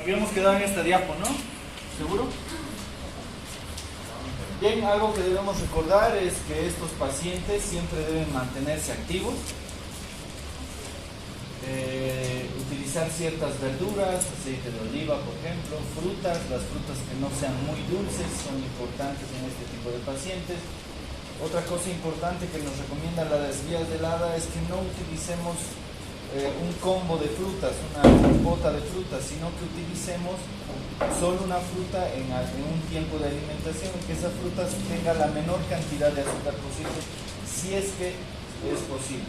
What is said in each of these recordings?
Habíamos quedado en esta diapo, ¿no? ¿Seguro? Bien, algo que debemos recordar es que estos pacientes siempre deben mantenerse activos, utilizar ciertas verduras, aceite de oliva, por ejemplo, frutas. Las frutas que no sean muy dulces son importantes en este tipo de pacientes. Otra cosa importante que nos recomiendan las guías del hada es que no utilicemos un combo de frutas, una compota de frutas, sino que utilicemos solo una fruta en un tiempo de alimentación y que esa fruta tenga la menor cantidad de azúcar posible, si es que es posible.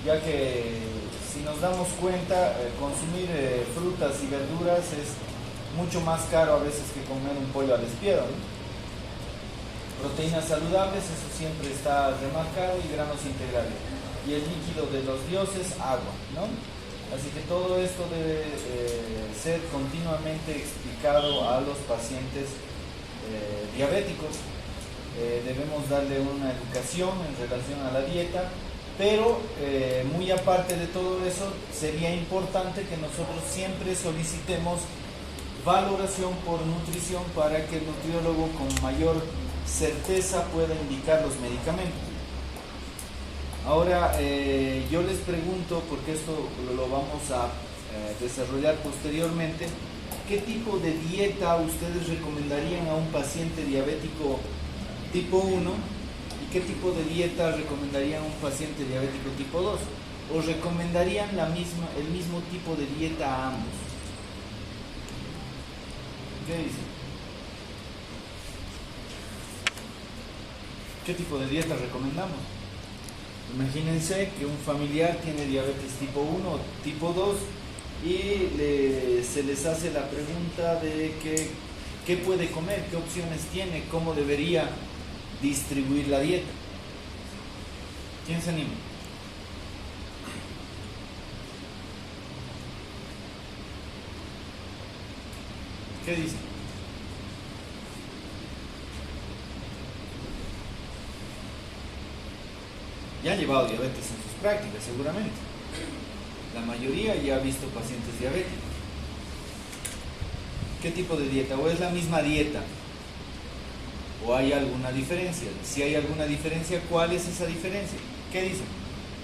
Ya que si nos damos cuenta, consumir frutas y verduras es mucho más caro a veces que comer un pollo al espiedo, ¿no? Proteínas saludables, eso siempre está remarcado, y granos integrales. Y el líquido de los dioses, agua, ¿no? Así que todo esto debe ser continuamente explicado a los pacientes diabéticos. Debemos darle una educación en relación a la dieta, pero muy aparte de todo eso, sería importante que nosotros siempre solicitemos valoración por nutrición para que el nutriólogo con mayor certeza pueda indicar los medicamentos. Ahora, yo les pregunto, porque esto lo vamos a desarrollar posteriormente, ¿qué tipo de dieta ustedes recomendarían a un paciente diabético tipo 1 y qué tipo de dieta recomendarían a un paciente diabético tipo 2? ¿O recomendarían el mismo tipo de dieta a ambos? ¿Qué dicen? ¿Qué tipo de dieta recomendamos? Imagínense que un familiar tiene diabetes tipo 1 o tipo 2 y se les hace la pregunta de qué puede comer, qué opciones tiene, cómo debería distribuir la dieta. ¿Quién se anima? ¿Qué dice? Ya han llevado diabetes en sus prácticas, seguramente. La mayoría ya ha visto pacientes diabéticos. ¿Qué tipo de dieta? ¿O es la misma dieta? ¿O hay alguna diferencia? Si hay alguna diferencia, ¿cuál es esa diferencia? ¿Qué dicen?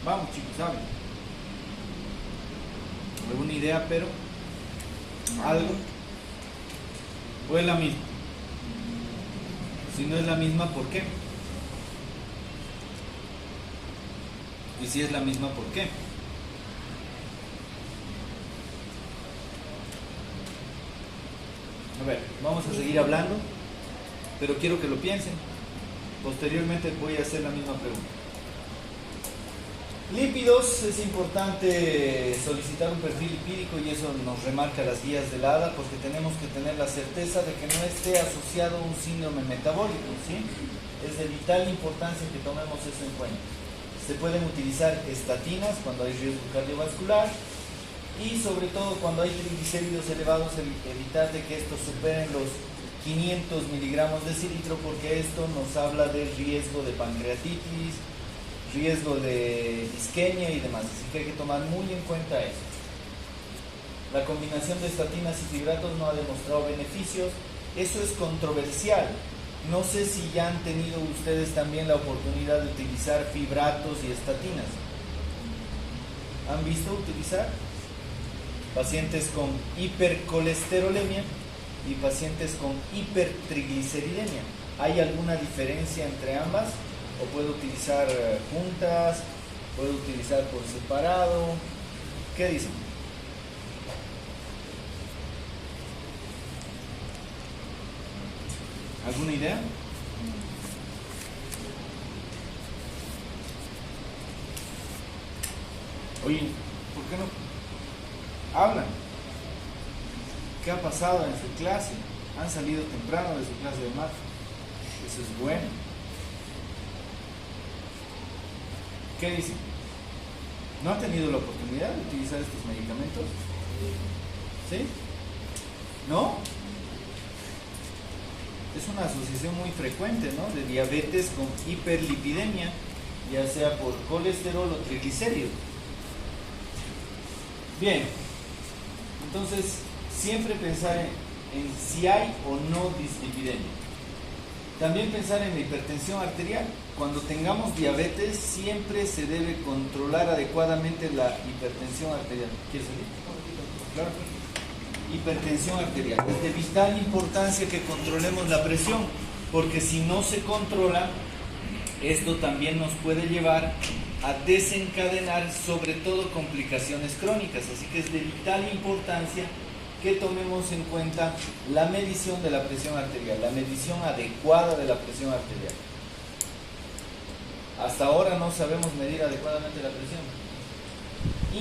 Vamos, chicos, hablen. ¿Alguna idea, pero? ¿Algo? ¿O es la misma? Si no es la misma, ¿por qué? Y si es la misma, ¿por qué? A ver, vamos a seguir hablando, pero quiero que lo piensen. Posteriormente voy a hacer la misma pregunta. Lípidos, es importante solicitar un perfil lipídico y eso nos remarca las guías del hada, porque tenemos que tener la certeza de que no esté asociado a un síndrome metabólico, ¿sí? Es de vital importancia que tomemos eso en cuenta. Se pueden utilizar estatinas cuando hay riesgo cardiovascular y sobre todo cuando hay triglicéridos elevados, evitar de que estos superen los 500 miligramos de cilitro, porque esto nos habla de riesgo de pancreatitis, riesgo de isquemia y demás, así que hay que tomar muy en cuenta eso. La combinación de estatinas y fibratos no ha demostrado beneficios, eso es controversial. No sé si ya han tenido ustedes también la oportunidad de utilizar fibratos y estatinas. ¿Han visto utilizar? Pacientes con hipercolesterolemia y pacientes con hipertrigliceridemia. ¿Hay alguna diferencia entre ambas? ¿O puedo utilizar juntas? ¿Puedo utilizar por separado? ¿Qué dicen? ¿Alguna idea? Oye, ¿por qué no hablan? ¿Qué ha pasado en su clase? ¿Han salido temprano de su clase de math? Eso es bueno. ¿Qué dicen? ¿No han tenido la oportunidad de utilizar estos medicamentos? ¿Sí? ¿No? Es una asociación muy frecuente, ¿no? De diabetes con hiperlipidemia, ya sea por colesterol o triglicéridos. Bien, entonces siempre pensar en si hay o no dislipidemia. También pensar en la hipertensión arterial. Cuando tengamos diabetes, siempre se debe controlar adecuadamente la hipertensión arterial. ¿Quieres salir? Claro. Hipertensión arterial. Es de vital importancia que controlemos la presión, porque si no se controla, esto también nos puede llevar a desencadenar sobre todo complicaciones crónicas. Así que es de vital importancia que tomemos en cuenta la medición de la presión arterial, la medición adecuada de la presión arterial. Hasta ahora no sabemos medir adecuadamente la presión.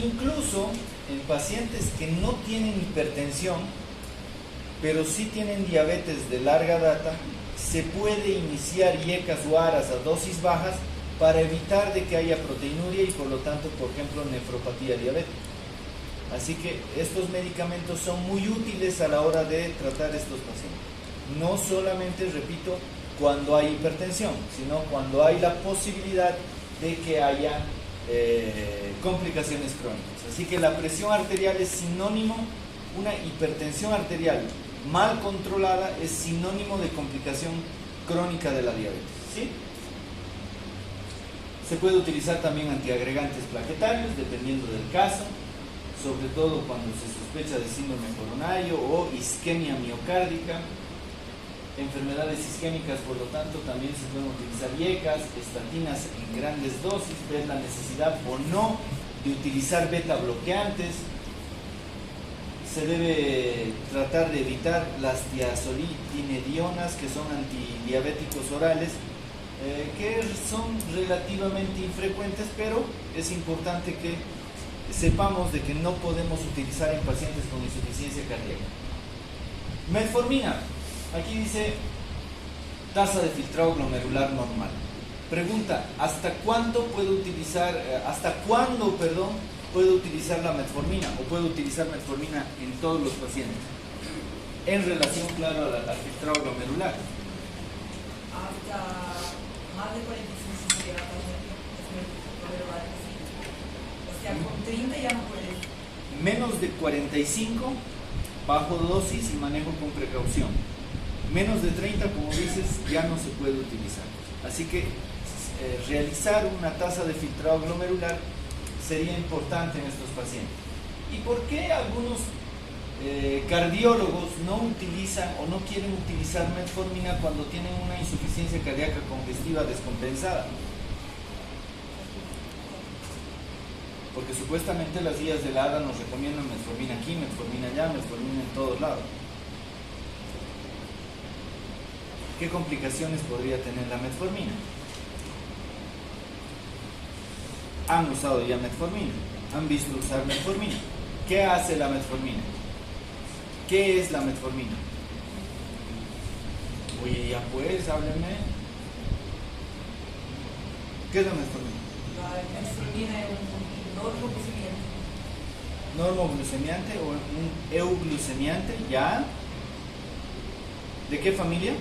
Incluso en pacientes que no tienen hipertensión, pero sí tienen diabetes de larga data, se puede iniciar IECAS o ARAS a dosis bajas para evitar de que haya proteinuria y por lo tanto, por ejemplo, nefropatía diabética. Así que estos medicamentos son muy útiles a la hora de tratar estos pacientes. No solamente, repito, cuando hay hipertensión, sino cuando hay la posibilidad de que haya complicaciones crónicas. Así que la presión arterial es sinónimo, una hipertensión arterial mal controlada es sinónimo de complicación crónica de la diabetes, ¿sí? Se puede utilizar también antiagregantes plaquetarios, dependiendo del caso, sobre todo cuando se sospecha de síndrome coronario o isquemia miocárdica. Enfermedades isquémicas, por lo tanto, también se pueden utilizar IECAS, estatinas en grandes dosis, ver la necesidad o no de utilizar beta bloqueantes. Se debe tratar de evitar las tiazolidinedionas, que son antidiabéticos orales, que son relativamente infrecuentes, pero es importante que sepamos de que no podemos utilizar en pacientes con insuficiencia cardíaca. Metformina. Aquí dice tasa de filtrado glomerular normal. Pregunta, ¿hasta cuándo puedo utilizar la metformina o puedo utilizar metformina en todos los pacientes? En relación, claro, al filtrado glomerular. Hasta más de 45 días glomerular. O sea, con 30 ya no puedes. Menos de 45, bajo dosis y manejo con precaución. Menos de 30, como dices, ya no se puede utilizar. Así que realizar una tasa de filtrado glomerular sería importante en estos pacientes. ¿Y por qué algunos cardiólogos no utilizan o no quieren utilizar metformina cuando tienen una insuficiencia cardíaca congestiva descompensada? Porque supuestamente las guías de la ADA nos recomiendan metformina aquí, metformina allá, metformina en todos lados. ¿Qué complicaciones podría tener la metformina? Han usado ya metformina, han visto usar metformina. ¿Qué hace la metformina? ¿Qué es la metformina? Oye, ya pues, háblenme. ¿Qué es la metformina? La metformina es un normoglucemiante. Normoglucemiante o un euglucemiante, ¿ya? ¿De qué familia?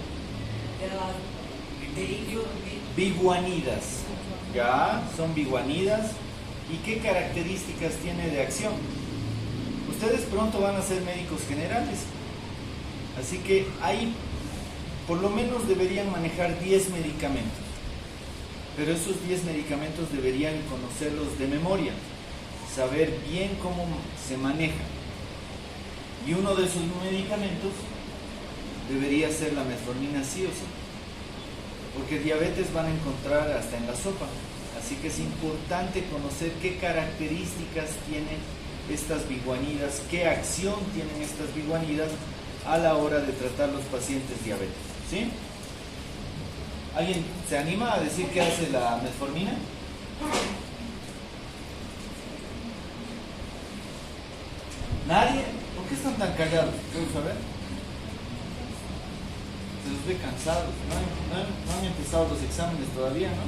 Biguanidas. Ya, son biguanidas. ¿Y qué características tiene de acción? Ustedes pronto van a ser médicos generales. Así que ahí por lo menos deberían manejar 10 medicamentos. Pero esos 10 medicamentos deberían conocerlos de memoria, saber bien cómo se manejan. Y uno de esos medicamentos debería ser la metformina sí o sí, porque diabetes van a encontrar hasta en la sopa. Así que es importante conocer qué características tienen estas biguanidas, qué acción tienen estas biguanidas a la hora de tratar los pacientes diabéticos, ¿sí? ¿Alguien se anima a decir qué hace la metformina? ¿Nadie? ¿Por qué están tan callados? ¿Puedo saber? Se los ve cansados. No han empezado los exámenes todavía, ¿no?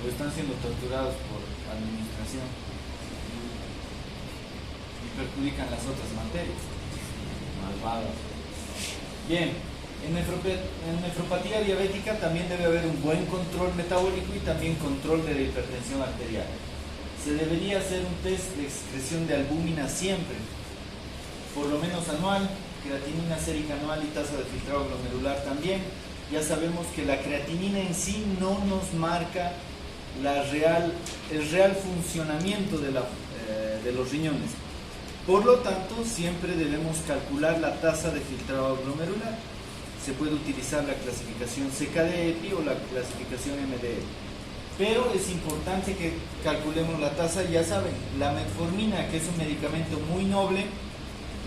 O están siendo torturados por administración y perjudican las otras materias. Malvados. Bien, en nefropatía diabética también debe haber un buen control metabólico y también control de la hipertensión arterial. Se debería hacer un test de excreción de albúmina siempre, por lo menos anual, creatinina sérica anual y tasa de filtrado glomerular también. Ya sabemos que la creatinina en sí no nos marca el real funcionamiento de los riñones. Por lo tanto, siempre debemos calcular la tasa de filtrado glomerular. Se puede utilizar la clasificación CKD-EPI o la clasificación MDE. Pero es importante que calculemos la tasa. Ya saben, la metformina, que es un medicamento muy noble,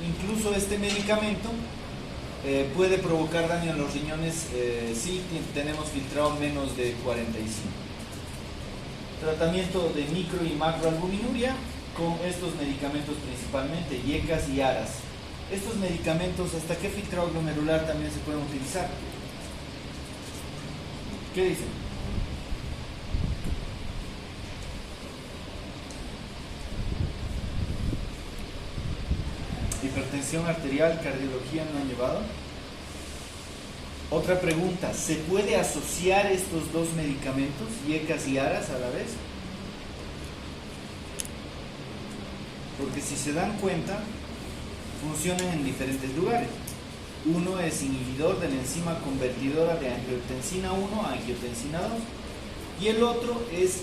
incluso este medicamento puede provocar daño en los riñones si tenemos filtrado menos de 45. Tratamiento de micro y macroalbuminuria con estos medicamentos principalmente, IECAS y ARAS. Estos medicamentos, ¿hasta qué filtrado glomerular también se pueden utilizar? ¿Qué dicen? Hipertensión arterial, cardiología no han llevado. Otra pregunta, ¿se puede asociar estos dos medicamentos, IECAS y ARAS, a la vez? Porque si se dan cuenta, funcionan en diferentes lugares. Uno es inhibidor de la enzima convertidora de angiotensina 1 a angiotensina 2 y el otro es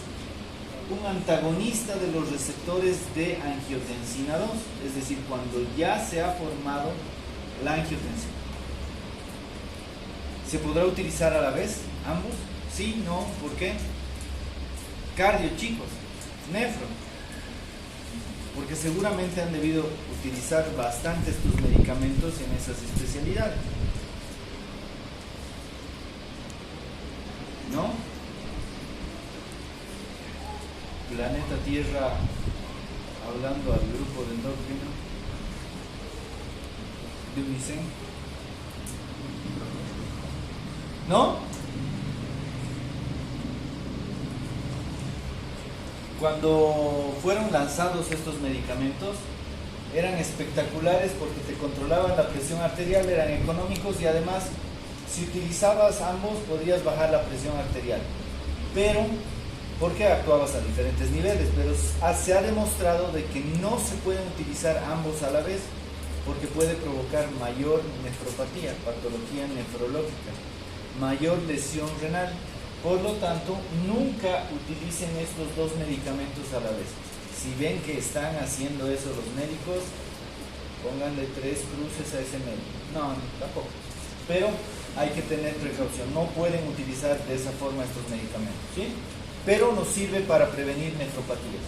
un antagonista de los receptores de angiotensina 2, es decir, cuando ya se ha formado la angiotensina. ¿Se podrá utilizar a la vez ambos? Sí, no, ¿por qué? Cardio, chicos, nefro, porque seguramente han debido utilizar bastante estos medicamentos en esas especialidades, ¿no? Planeta Tierra, hablando al grupo de endocrino de Unicen, ¿no? Cuando fueron lanzados estos medicamentos eran espectaculares porque te controlaban la presión arterial, eran económicos y además si utilizabas ambos podías bajar la presión arterial, pero porque actuabas a diferentes niveles, pero se ha demostrado de que no se pueden utilizar ambos a la vez porque puede provocar mayor nefropatía, patología nefrológica, mayor lesión renal. Por lo tanto, nunca utilicen estos dos medicamentos a la vez. Si ven que están haciendo eso los médicos, pónganle 3 cruces a ese médico. No, tampoco. Pero hay que tener precaución. No pueden utilizar de esa forma estos medicamentos, ¿sí? Pero nos sirve para prevenir nefropatías.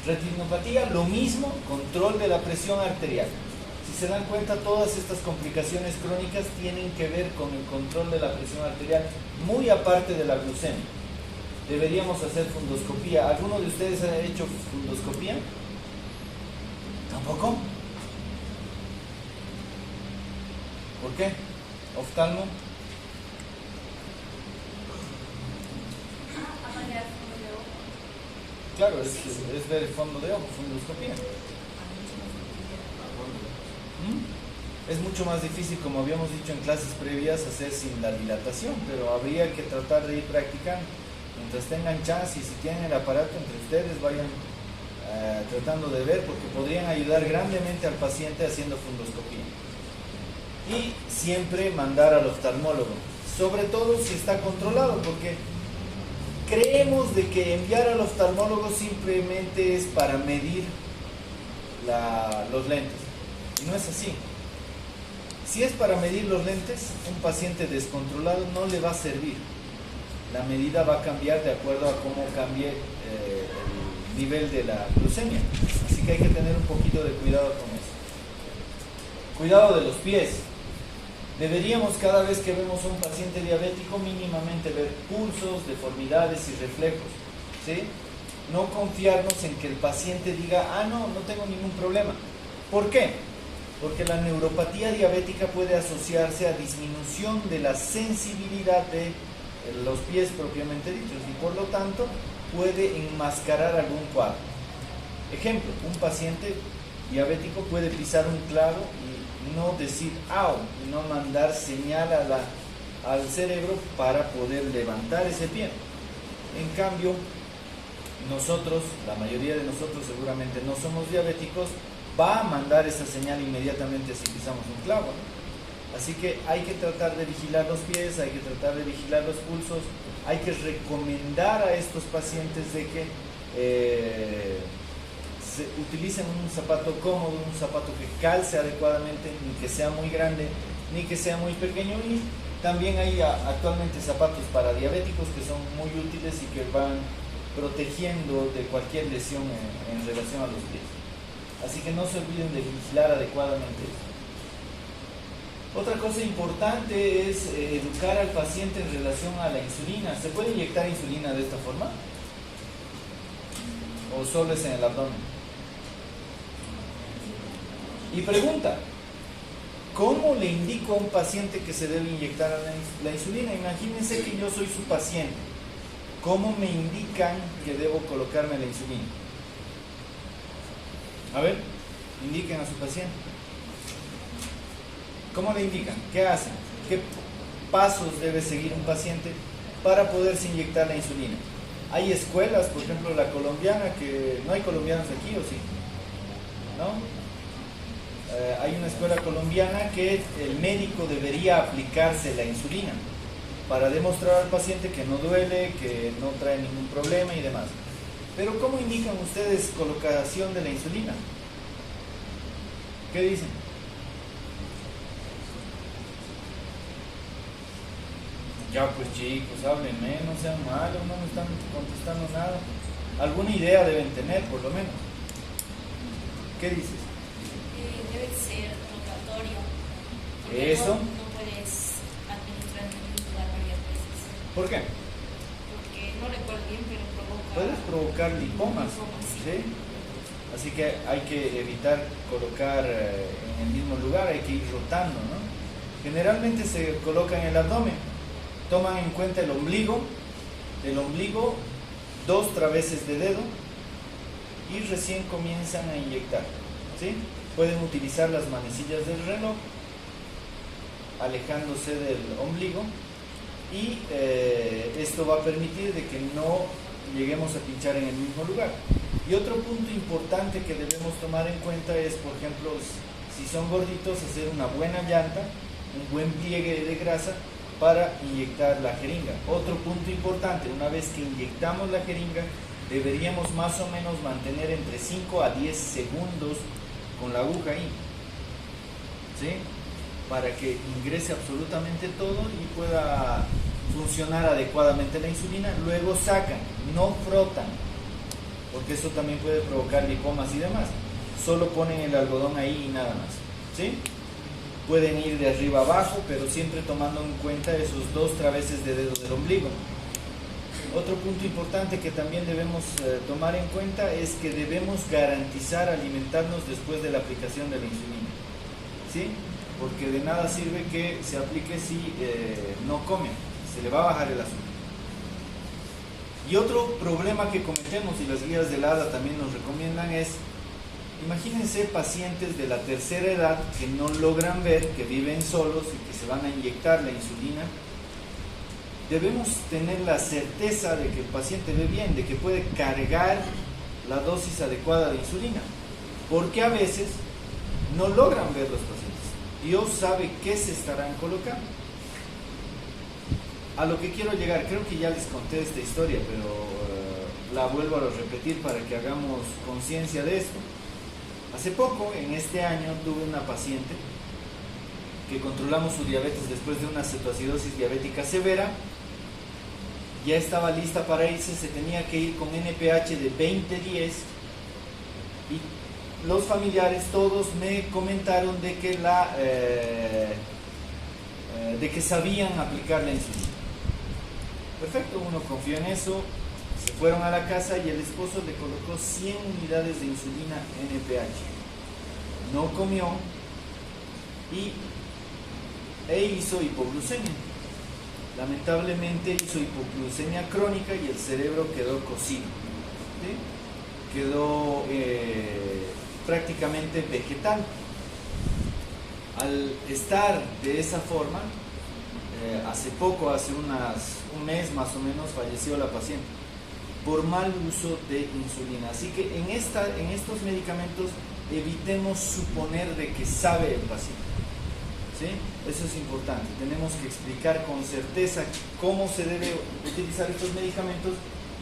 Retinopatía, lo mismo, control de la presión arterial. Si se dan cuenta, todas estas complicaciones crónicas tienen que ver con el control de la presión arterial, muy aparte de la glucemia. Deberíamos hacer fundoscopía. ¿Alguno de ustedes ha hecho fundoscopía? ¿Tampoco? ¿Por qué? ¿Oftalmo? Claro, es ver el fondo de ojo, fundoscopía. Es mucho más difícil, como habíamos dicho en clases previas, hacer sin la dilatación, pero habría que tratar de ir practicando. Mientras tengan chance y si tienen el aparato entre ustedes, vayan tratando de ver, porque podrían ayudar grandemente al paciente haciendo fundoscopía. Y siempre mandar al oftalmólogo, sobre todo si está controlado, porque creemos de que enviar al oftalmólogo simplemente es para medir los lentes. Y no es así. Si es para medir los lentes, un paciente descontrolado no le va a servir. La medida va a cambiar de acuerdo a cómo cambie el nivel de la glucemia. Así que hay que tener un poquito de cuidado con eso. Cuidado de los pies. Deberíamos, cada vez que vemos a un paciente diabético, mínimamente ver pulsos, deformidades y reflejos, ¿sí? No confiarnos en que el paciente diga, no tengo ningún problema. ¿Por qué? Porque la neuropatía diabética puede asociarse a disminución de la sensibilidad de los pies propiamente dichos y por lo tanto puede enmascarar algún cuadro. Ejemplo, un paciente diabético puede pisar un clavo y no decir ¡au! Y no mandar señal al cerebro para poder levantar ese pie. En cambio, nosotros, la mayoría de nosotros seguramente no somos diabéticos, va a mandar esa señal inmediatamente si pisamos un clavo, ¿no? Así que hay que tratar de vigilar los pies, hay que tratar de vigilar los pulsos, hay que recomendar a estos pacientes de que se utilicen un zapato cómodo, un zapato que calce adecuadamente, ni que sea muy grande, ni que sea muy pequeño. Y también hay actualmente zapatos para diabéticos que son muy útiles y que van protegiendo de cualquier lesión en relación a los pies. Así que no se olviden de vigilar adecuadamente eso. Otra cosa importante es educar al paciente en relación a la insulina. ¿Se puede inyectar insulina de esta forma? ¿O solo es en el abdomen? Y pregunta, ¿cómo le indico a un paciente que se debe inyectar la insulina? Imagínense que yo soy su paciente. ¿Cómo me indican que debo colocarme la insulina? A ver, indiquen a su paciente. ¿Cómo le indican? ¿Qué hacen? ¿Qué pasos debe seguir un paciente para poderse inyectar la insulina? Hay escuelas, por ejemplo la colombiana, que no hay colombianos aquí, ¿o sí? ¿No? Hay una escuela colombiana que el médico debería aplicarse la insulina para demostrar al paciente que no duele, que no trae ningún problema y demás. Pero ¿cómo indican ustedes colocación de la insulina? ¿Qué dicen? Ya pues chicos, háblenme, no sean malos, no me están contestando nada. Alguna idea deben tener, por lo menos. ¿Qué dices? Debe ser rotatorio. Eso. No puedes administrar en el mismo lugar varias veces. ¿Por qué? Porque no recuerdo bien, pero provoca. Puedes provocar lipomas. Sí. ¿Sí? Así que hay que evitar colocar en el mismo lugar, hay que ir rotando, ¿no? Generalmente se coloca en el abdomen. Toman en cuenta el ombligo, del ombligo 2 traveses de dedo y recién comienzan a inyectar, ¿sí? Pueden utilizar las manecillas del reloj alejándose del ombligo y esto va a permitir de que no lleguemos a pinchar en el mismo lugar. Y otro punto importante que debemos tomar en cuenta es, por ejemplo, si son gorditos, hacer una buena llanta, un buen pliegue de grasa para inyectar la jeringa. Otro punto importante, una vez que inyectamos la jeringa, deberíamos más o menos mantener entre 5 a 10 segundos con la aguja ahí, ¿sí? Para que ingrese absolutamente todo y pueda funcionar adecuadamente la insulina. Luego sacan, no frotan, porque eso también puede provocar lipomas y demás. Solo ponen el algodón ahí y nada más, ¿sí? Pueden ir de arriba abajo, pero siempre tomando en cuenta esos 2 traveses de dedo del ombligo. Otro punto importante que también debemos tomar en cuenta es que debemos garantizar alimentarnos después de la aplicación de la insulina, ¿sí? Porque de nada sirve que se aplique si no comen, se le va a bajar el azúcar. Y otro problema que cometemos, y las guías del ADA también nos recomiendan, es: imagínense pacientes de la tercera edad que no logran ver, que viven solos y que se van a inyectar la insulina. Debemos tener la certeza de que el paciente ve bien, de que puede cargar la dosis adecuada de insulina, porque a veces no logran ver los pacientes. Dios sabe qué se estarán colocando. A lo que quiero llegar, creo que ya les conté esta historia, pero la vuelvo a repetir para que hagamos conciencia de esto. Hace poco, en este año, tuve una paciente que controlamos su diabetes después de una cetoacidosis diabética severa. Ya estaba lista para irse, se tenía que ir con NPH de 20/10 y los familiares todos me comentaron de que sabían aplicar la insulina. Perfecto, uno confió en eso. Se fueron a la casa y el esposo le colocó 100 unidades de insulina NPH. No comió e hizo hipoglucemia. Lamentablemente hizo hipoglucemia crónica y el cerebro quedó cocido, ¿sí? Quedó prácticamente vegetal. Al estar de esa forma, hace un mes más o menos, falleció la paciente. por mal uso de insulina. Así que en estos medicamentos evitemos suponer de que sabe el paciente. ¿Sí? Eso es importante. Tenemos que explicar con certeza cómo se debe utilizar estos medicamentos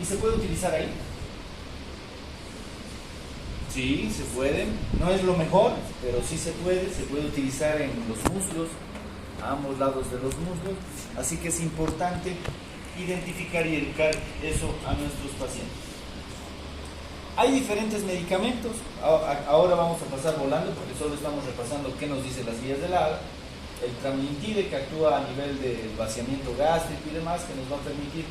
y se puede utilizar ahí. Sí, se puede. No es lo mejor, pero sí se puede utilizar en los muslos, a ambos lados de los muslos. Así que es importante identificar y educar eso a nuestros pacientes. Hay diferentes medicamentos. Ahora vamos a pasar volando porque solo estamos repasando qué nos dicen las guías del ADA. El tramlintide, que actúa a nivel de vaciamiento gástrico y demás, que nos va a permitir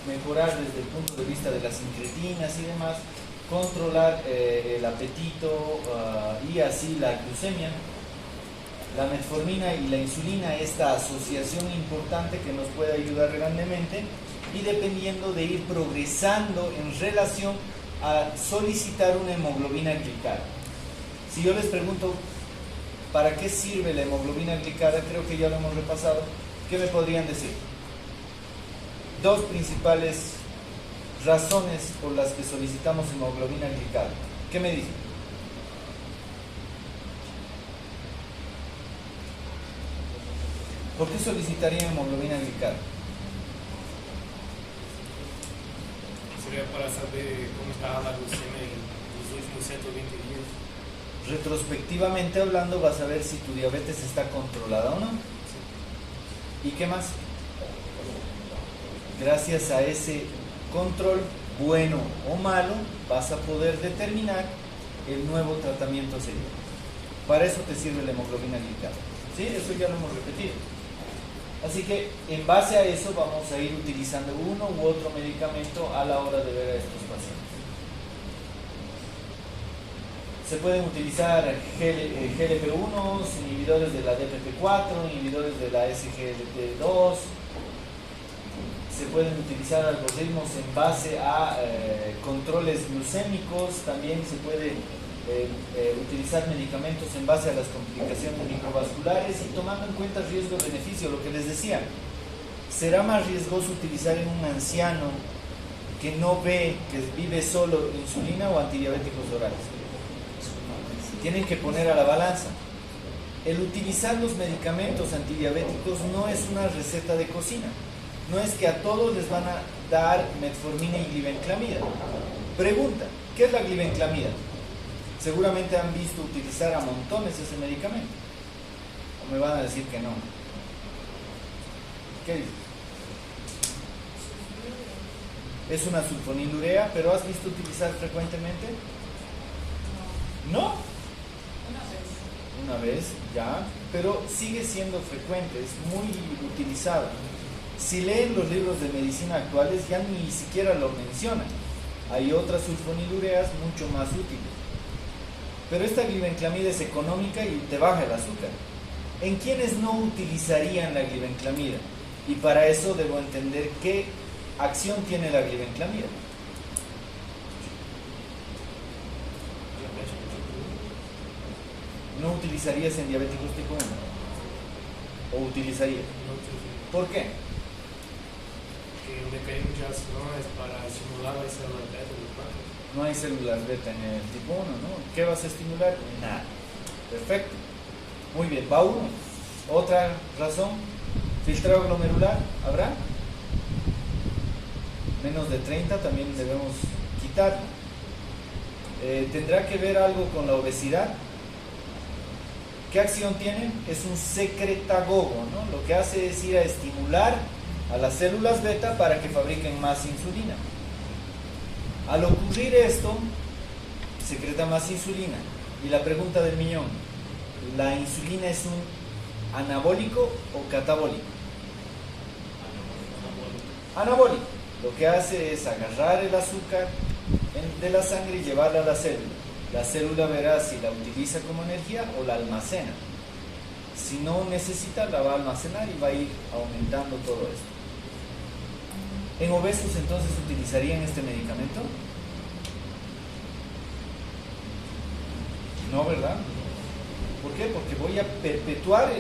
mejorar desde el punto de vista de las incretinas y demás, controlar el apetito y así la glucemia. La metformina y la insulina, esta asociación importante que nos puede ayudar grandemente, y dependiendo de ir progresando en relación a solicitar una hemoglobina glicada. Si yo les pregunto ¿para qué sirve la hemoglobina glicada? Creo que ya lo hemos repasado. ¿Qué me podrían decir? Dos principales razones por las que solicitamos hemoglobina glicada. ¿Qué me dicen? ¿Por qué solicitarían hemoglobina glicada? Sería para saber cómo está la glucemia en los últimos 120 días. Retrospectivamente hablando, vas a ver si tu diabetes está controlada o no. ¿Y qué más? Gracias a ese control, bueno o malo, vas a poder determinar el nuevo tratamiento a seguir. Para eso te sirve la hemoglobina glicada. ¿Sí? Eso ya lo hemos repetido. Así que en base a eso vamos a ir utilizando uno u otro medicamento a la hora de ver a estos pacientes. Se pueden utilizar GLP-1, inhibidores de la DPP-4, inhibidores de la SGLT2. Se pueden utilizar algoritmos en base a controles glucémicos. También se puede utilizar medicamentos en base a las complicaciones microvasculares y tomando en cuenta riesgo-beneficio. Lo que les decía, será más riesgoso utilizar en un anciano que no ve, que vive solo, insulina o antidiabéticos orales. Tienen que poner a la balanza. El utilizar los medicamentos antidiabéticos no es una receta de cocina. No es que a todos les van a dar metformina y glibenclamida. Pregunta, ¿qué es la glibenclamida? Seguramente han visto utilizar a montones ese medicamento. ¿O me van a decir que no? ¿Qué dices? Es una sulfonilurea, pero ¿has visto utilizar frecuentemente? ¿No? Una vez, ya, pero sigue siendo frecuente, es muy utilizado. Si leen los libros de medicina actuales, ya ni siquiera lo mencionan. Hay otras sulfonilureas mucho más útiles. Pero esta glibenclamida es económica y te baja el azúcar. ¿En quiénes no utilizarían la glibenclamida? Y para eso debo entender qué acción tiene la glibenclamida. ¿No utilizarías en diabéticos tipo 1? ¿O utilizarías? ¿Por qué? Que el mecanismo ya no es para estimular la célula beta del cuerpo. No hay células beta en el tipo 1, ¿no? ¿Qué vas a estimular? Nada. Perfecto. Muy bien, va uno. Otra razón, filtrado glomerular, ¿habrá? Menos de 30 también debemos quitarlo. ¿Tendrá que ver algo con la obesidad? ¿Qué acción tiene? Es un secretagogo, ¿no? Lo que hace es ir a estimular a las células beta para que fabriquen más insulina. Al ocurrir esto, secreta más insulina. Y la pregunta del millón, ¿la insulina es un anabólico o catabólico? Anabólico. Lo que hace es agarrar el azúcar de la sangre y llevarla a la célula. La célula verá si la utiliza como energía o la almacena. Si no necesita, la va a almacenar y va a ir aumentando todo esto. ¿En obesos entonces utilizarían este medicamento? No, ¿verdad? ¿Por qué? Porque voy a perpetuar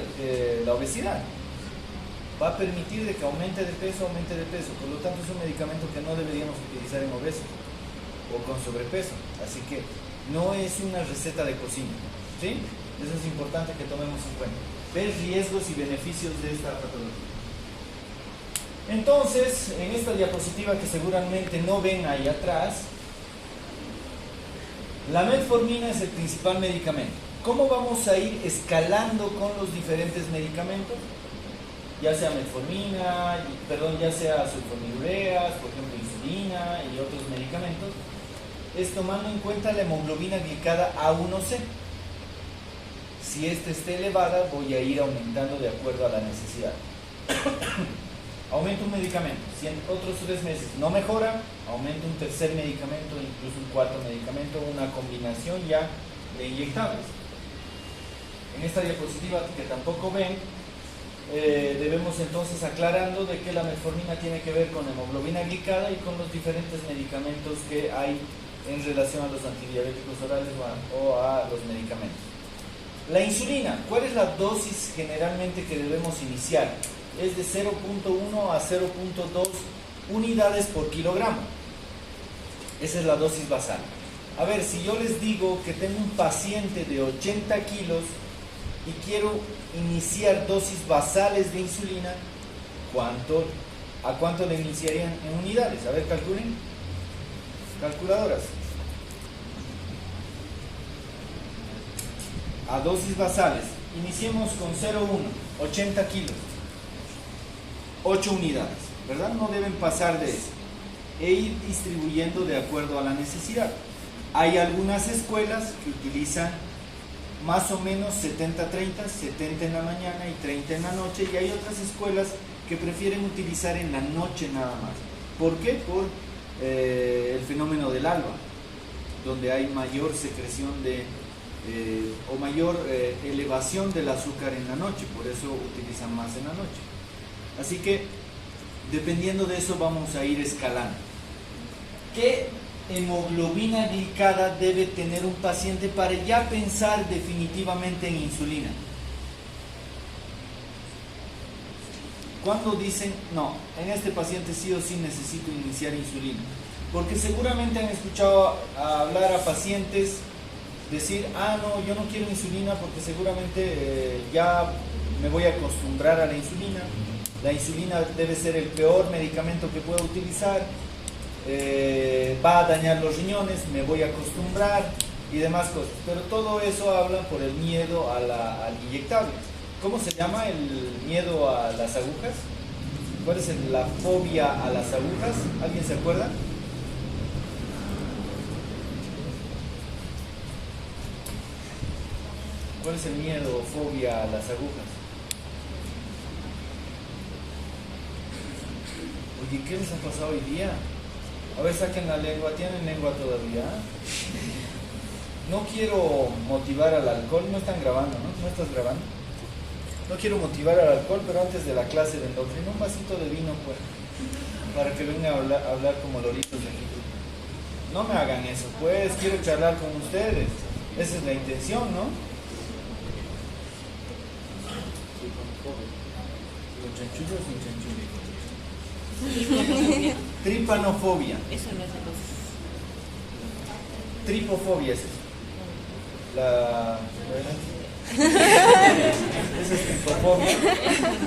la obesidad. va a permitir de que aumente de peso. Por lo tanto, es un medicamento que no deberíamos utilizar en obesos o con sobrepeso. Así que no es una receta de cocina, ¿sí? Eso es importante que tomemos en cuenta. Ver riesgos y beneficios de esta patología. Entonces, en esta diapositiva que seguramente no ven ahí atrás, la metformina es el principal medicamento. ¿Cómo vamos a ir escalando con los diferentes medicamentos? Ya sea metformina, ya sea sulfonilureas, por ejemplo insulina y otros medicamentos, es tomando en cuenta la hemoglobina glicada A1C. Si esta está elevada, voy a ir aumentando de acuerdo a la necesidad. Aumento un medicamento, si en otros 3 meses no mejora, aumento un tercer medicamento, incluso un cuarto medicamento, una combinación ya de inyectables. En esta diapositiva que tampoco ven, debemos entonces aclarando de que la metformina tiene que ver con hemoglobina glicada y con los diferentes medicamentos que hay en relación a los antidiabéticos orales o a los medicamentos. La insulina, ¿cuál es la dosis generalmente que debemos iniciar? Es de 0.1 a 0.2 unidades por kilogramo. Esa es la dosis basal. A ver, si yo les digo que tengo un paciente de 80 kilos y quiero iniciar dosis basales de insulina, ¿a cuánto le iniciarían en unidades? A ver, calculen. Calculadoras. A dosis basales, iniciemos con 0,1, 80 kilos, 8 unidades, ¿verdad? No deben pasar de eso. E ir distribuyendo de acuerdo a la necesidad. Hay algunas escuelas que utilizan más o menos 70-30, 70 en la mañana y 30 en la noche, y hay otras escuelas que prefieren utilizar en la noche nada más. ¿Por qué? Por el fenómeno del alba, donde hay mayor secreción o mayor elevación del azúcar en la noche, por eso utilizan más en la noche. Así que, dependiendo de eso, vamos a ir escalando. ¿Qué hemoglobina glicada debe tener un paciente para ya pensar definitivamente en insulina? ¿Cuándo dicen, no, en este paciente sí o sí necesito iniciar insulina? Porque seguramente han escuchado hablar a pacientes decir, no, yo no quiero insulina porque seguramente ya me voy a acostumbrar a la insulina. La insulina debe ser el peor medicamento que puedo utilizar, va a dañar los riñones, me voy a acostumbrar y demás cosas. Pero todo eso habla por el miedo al inyectable. ¿Cómo se llama el miedo a las agujas? ¿Cuál es la fobia a las agujas? ¿Alguien se acuerda? ¿Cuál es el miedo o fobia a las agujas? Oye, ¿qué les ha pasado hoy día? A ver, saquen la lengua. ¿Tienen lengua todavía? No quiero motivar al alcohol. No están grabando, ¿no? ¿No estás grabando? No quiero motivar al alcohol, pero antes de la clase de endocrino, un vasito de vino, pues, para que vengan a hablar como loritos de aquí. No me hagan eso, pues, quiero charlar con ustedes. Esa es la intención, ¿no? ¿Con chanchullo o sin chanchullo? Tripanofobia. Eso no es de los... Tripofobia es eso. Esa es tripofobia.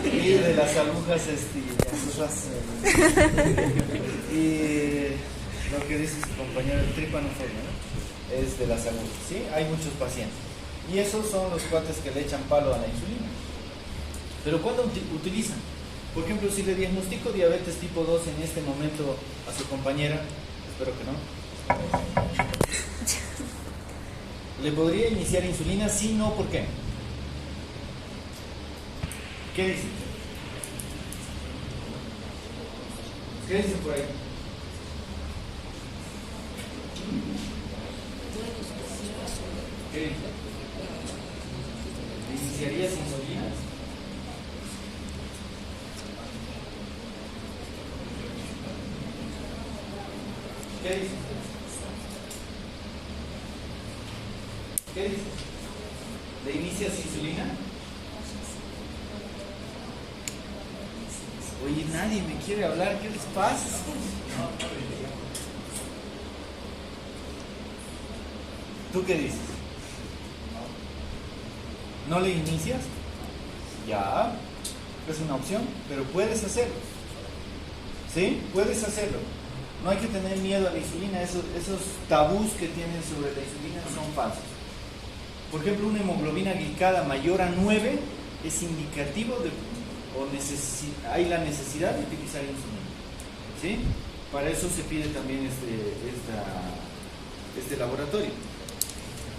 Y de las agujas y lo que dice su compañero, el tripanofobia, ¿no? Es de las agujas, ¿sí? Hay muchos pacientes. Y esos son los cuates que le echan palo a la insulina. Pero ¿cuándo utilizan? Por ejemplo, si le diagnostico diabetes tipo 2 en este momento a su compañera, espero que no, ¿le podría iniciar insulina? Sí, no, ¿por qué? ¿Qué dicen? ¿Qué dicen por ahí? ¿Qué dicen? ¿Le iniciarías insulina? ¿Qué dices? ¿Qué dices? ¿Le inicias insulina? Oye, nadie me quiere hablar, ¿qué les pasa? ¿Tú qué dices? ¿No le inicias? Ya, es una opción, pero puedes hacerlo. ¿Sí? Puedes hacerlo. No hay que tener miedo a la insulina, esos tabús que tienen sobre la insulina son falsos. Por ejemplo, una hemoglobina glicada mayor a 9 es indicativo de hay la necesidad de utilizar insulina. ¿Sí? Para eso se pide también este laboratorio.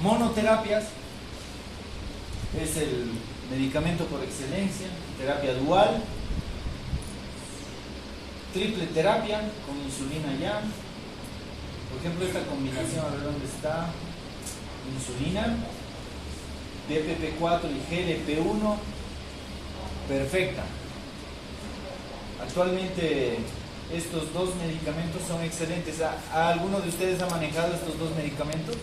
Monoterapias es el medicamento por excelencia, terapia dual, triple terapia con insulina ya. Por ejemplo, esta combinación, a ver dónde está, insulina, DPP4 y GLP1, perfecta. Actualmente estos dos medicamentos son excelentes. ¿Alguno de ustedes ha manejado estos dos medicamentos?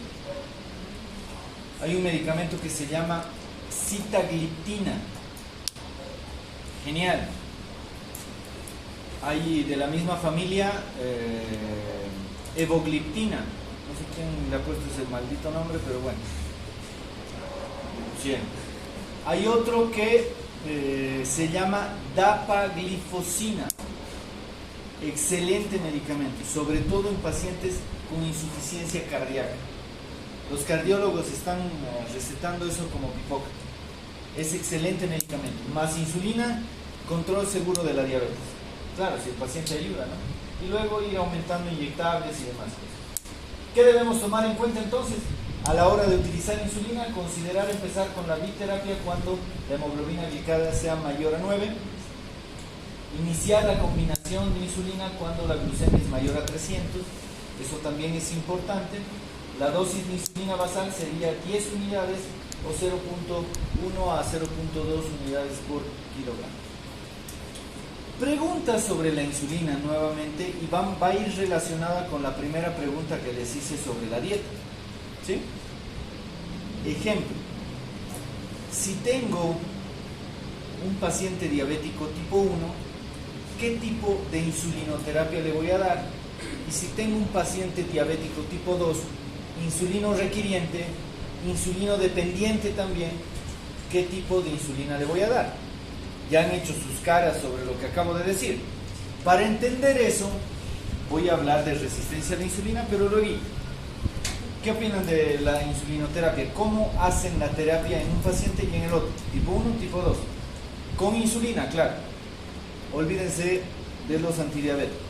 Hay un medicamento que se llama sitagliptina. Genial. Hay de la misma familia evogliptina. No sé quién le ha puesto ese maldito nombre, pero bueno. Bien. Hay otro que se llama dapaglifosina. Excelente medicamento, sobre todo en pacientes con insuficiencia cardíaca. Los cardiólogos están recetando eso como pipoca. Es excelente medicamento. Más insulina, control seguro de la diabetes. Claro, si el paciente ayuda, ¿no? Y luego ir aumentando inyectables y demás cosas. ¿Qué debemos tomar en cuenta entonces? A la hora de utilizar insulina, considerar empezar con la biterapia cuando la hemoglobina glicada sea mayor a 9. Iniciar la combinación de insulina cuando la glucemia es mayor a 300. Eso también es importante. La dosis de insulina basal sería 10 unidades o 0.1 a 0.2 unidades por kilogramo. Preguntas sobre la insulina nuevamente y va a ir relacionada con la primera pregunta que les hice sobre la dieta. ¿Sí? Ejemplo, si tengo un paciente diabético tipo 1, ¿qué tipo de insulinoterapia le voy a dar? Y si tengo un paciente diabético tipo 2, insulino requiriente, insulino dependiente también, ¿qué tipo de insulina le voy a dar? Ya han hecho sus caras sobre lo que acabo de decir. Para entender eso, voy a hablar de resistencia a la insulina, pero luego, ¿qué opinan de la insulinoterapia? ¿Cómo hacen la terapia en un paciente y en el otro? ¿Tipo 1, tipo 2? Con insulina, claro. Olvídense de los antidiabéticos.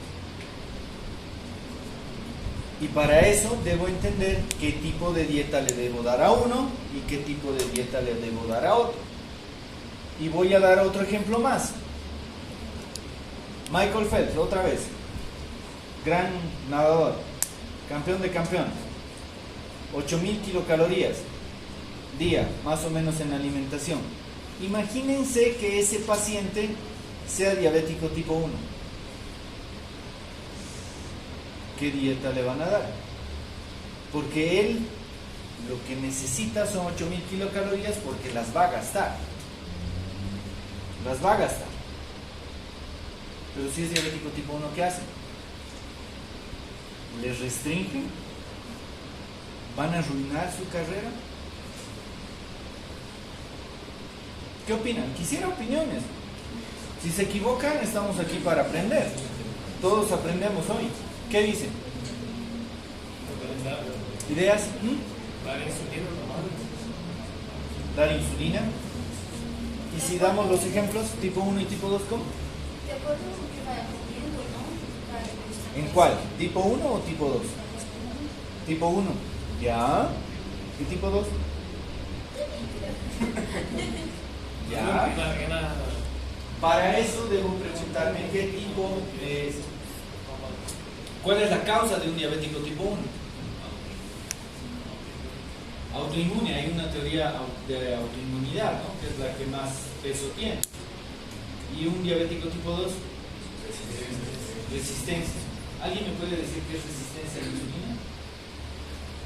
Y para eso debo entender qué tipo de dieta le debo dar a uno y qué tipo de dieta le debo dar a otro. Y voy a dar otro ejemplo más. Michael Phelps, otra vez. Gran nadador, campeón de campeones. 8.000 kilocalorías día, más o menos en alimentación. Imagínense que ese paciente sea diabético tipo 1. ¿Qué dieta le van a dar? Porque él lo que necesita son 8.000 kilocalorías porque las va a gastar. Las va a gastar. Pero si es diabético tipo 1, ¿qué hacen? ¿Les restringen? ¿Van a arruinar su carrera? ¿Qué opinan? Quisiera opiniones. Si se equivocan, estamos aquí para aprender. Todos aprendemos hoy. ¿Qué dicen? ¿Ideas? Dar insulina normal. Dar insulina. Y si damos los ejemplos, tipo 1 y tipo 2, ¿cómo? De acuerdo con que vaya comiendo, ¿no? Para que ¿En cuál? ¿Tipo 1 o tipo 2? Tipo 1. ¿Ya? ¿Y tipo 2? ¿Ya? Para eso debo preguntarme qué tipo de... ¿Cuál es la causa de un diabético tipo 1? Autoinmune, hay una teoría de autoinmunidad, ¿no? Que es la que más peso tiene. ¿Y un diabético tipo 2? Resistencia. ¿Alguien me puede decir qué es resistencia a la insulina?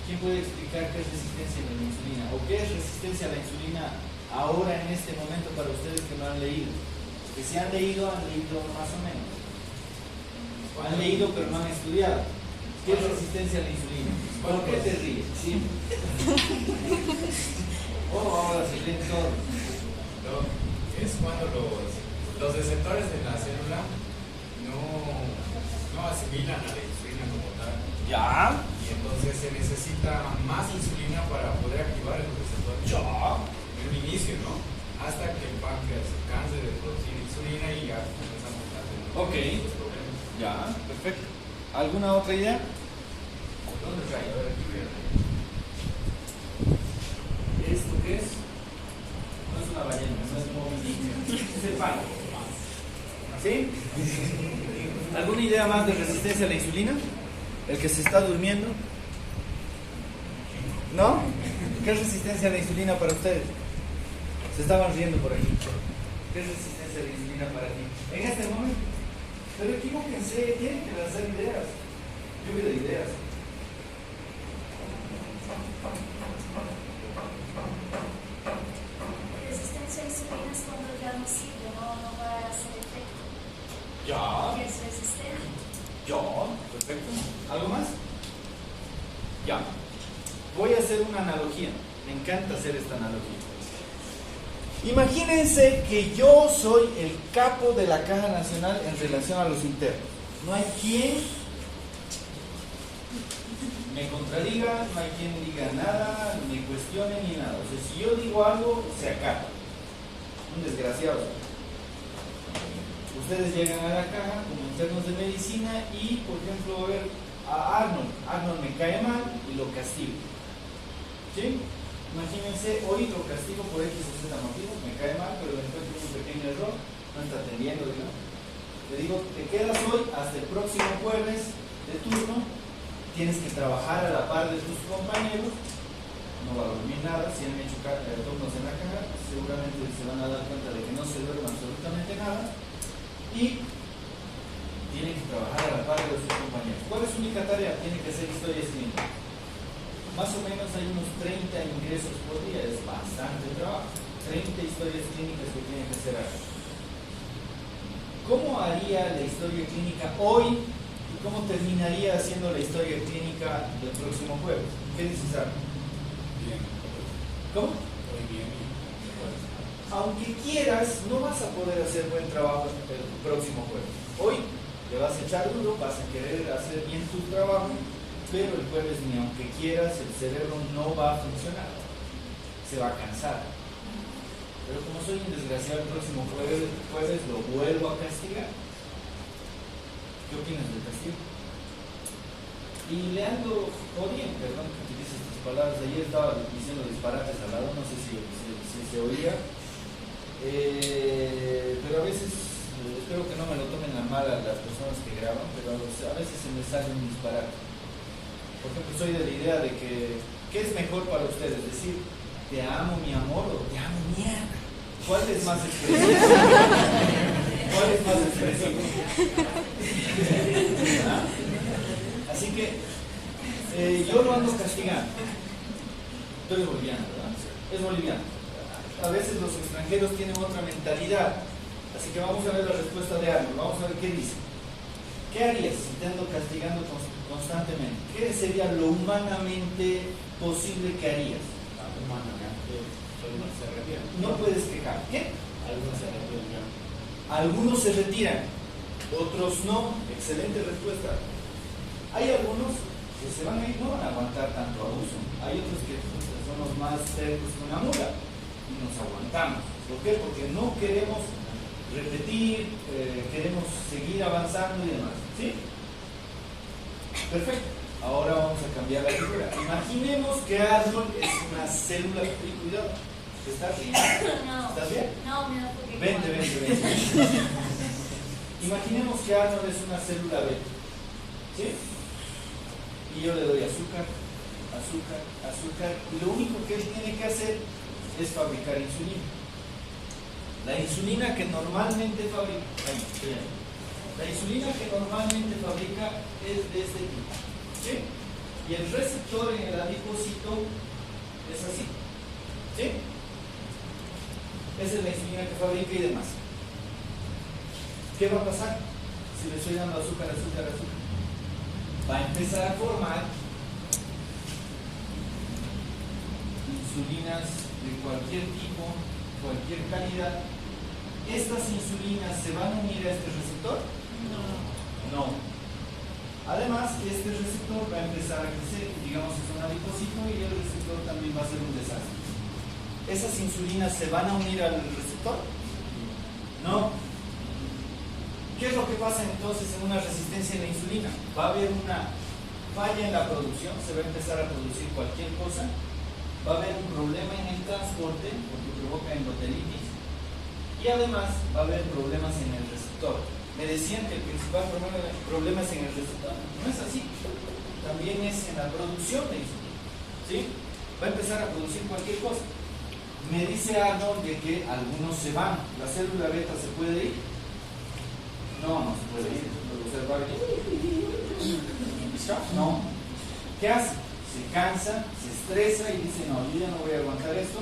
¿Quién puede explicar qué es resistencia a la insulina? ¿O qué es resistencia a la insulina ahora en este momento para ustedes que no han leído? que si han leído más o menos. Han leído pero no han estudiado. ¿Qué es resistencia a la insulina? ¿Por qué te ríes? ¿Sí? Ahora se leen todo. Es cuando los receptores de la célula no asimilan a la insulina como tal. ¿Ya? Y entonces se necesita más insulina para poder activar el receptor. ¿Ya? En un inicio, ¿no? Hasta que el páncreas se canse de producir insulina y ya comenzamos a tener los problemas. Ya, perfecto. ¿Alguna otra idea? ¿Dónde está? A ver, aquí veo. ¿Esto qué es? No es una ballena, no es Moby Dick. Es el palo. ¿Sí? ¿Alguna idea más de resistencia a la insulina? ¿El que se está durmiendo? ¿No? ¿Qué es resistencia a la insulina para ustedes? Se estaban riendo por aquí. ¿Qué es resistencia a la insulina para ti? En este momento. Pero equivóquense, tienen que lanzar ideas. Lluvia de ideas. Resistencia a la insulina es cuando ya no sirve, no va a hacer efecto. Ya. ¿Qué es resistente? Ya, perfecto. ¿Algo más? Ya. Voy a hacer una analogía. Me encanta hacer esta analogía. Imagínense que yo soy el capo de la Caja Nacional en relación a los internos. No hay quien me contradiga, no hay quien diga nada, ni cuestione ni nada. O sea, si yo digo algo, se acaba. Un desgraciado. Ustedes llegan a la caja como internos de medicina y, por ejemplo, a ver a Arnold me cae mal y lo castigo. ¿Sí? Imagínense, hoy lo castigo por X o Z motivo, me cae mal, pero le encuentro un pequeño error, no está atendiendo, digamos. Le digo, te quedas hoy hasta el próximo jueves de turno, tienes que trabajar a la par de tus compañeros, no va a dormir nada, si han hecho turnos en la caja, seguramente se van a dar cuenta de que no se duerme absolutamente nada, y tienen que trabajar a la par de sus compañeros. ¿Cuál es su única tarea? Tienen que hacer historias clínicas. Más o menos hay unos 30 ingresos por día, es bastante trabajo. 30 historias clínicas que tienen que hacer ahora. ¿Cómo haría la historia clínica hoy y cómo terminaría haciendo la historia clínica del próximo jueves? ¿Qué dices, Arno? Bien. ¿Cómo? Muy bien. Aunque quieras, no vas a poder hacer buen trabajo el próximo jueves. Hoy le vas a echar duro, vas a querer hacer bien tu trabajo, pero el jueves ni aunque quieras, el cerebro no va a funcionar, se va a cansar. Pero como soy un desgraciado, el próximo jueves lo vuelvo a castigar. ¿Qué opinas del castigo? Y le ando jodiendo, perdón que utilice estas palabras, ayer estaba diciendo disparates al lado, no sé si se oía, pero a veces, espero que no me lo tomen a mal a las personas que graban, pero a veces se me sale un disparate. Por ejemplo, soy de la idea de que, ¿qué es mejor para ustedes? Decir, te amo mi amor o te amo mierda. ¿Cuál es más expresivo? ¿Cuál es más expresivo? ¿Ah? Así que yo lo ando castigando. Tú eres boliviano, ¿verdad? Es boliviano. A veces los extranjeros tienen otra mentalidad. Así que vamos a ver la respuesta de Arnold. Vamos a ver qué dice. ¿Qué harías si te ando castigando constantemente? ¿Qué sería lo humanamente posible que harías? No puedes quejar. ¿Qué? Algunos se retiran, otros no. Excelente respuesta. Hay algunos que se van a ir, no van a aguantar tanto abuso. Hay otros que son los más tercos que una mula y nos aguantamos. ¿Por qué? Porque no queremos repetir, queremos seguir avanzando y demás. ¿Sí? Perfecto. Ahora vamos a cambiar la figura. Imaginemos que Arnold es una célula. Cuidado, ¿estás bien? No. ¿Estás bien? No, me da porque. Vente. Imaginemos que Arnold es una célula beta. ¿Sí? Y yo le doy azúcar, y lo único que él tiene que hacer es fabricar insulina. La insulina que normalmente fabrica, es de este tipo. ¿Sí? Y el receptor en el adipocito es así. ¿Sí? Esa es la insulina que fabrica y demás. ¿qué va a pasar si le estoy dando azúcar? Va a empezar a formar insulinas de cualquier tipo, cualquier calidad. ¿Estas insulinas se van a unir a este receptor? No. Además, este receptor va a empezar a crecer, digamos es un adipocito y el receptor también va a ser un desastre. ¿Esas insulinas se van a unir al receptor? No. ¿Qué es lo que pasa entonces en una resistencia a la insulina? Va a haber una falla en la producción, se va a empezar a producir cualquier cosa, va a haber un problema en el transporte porque provoca endotelitis y además va a haber problemas en el receptor. Me decían que el principal problema es en el receptor. No es así. También es en la producción de insulina. ¿Sí? Va a empezar a producir cualquier cosa. Me dice Arnold de que algunos se van. ¿La célula beta se puede ir? No se puede ir. No. ¿Qué hace? Se cansa, se estresa y dice, no, yo ya no voy a aguantar esto.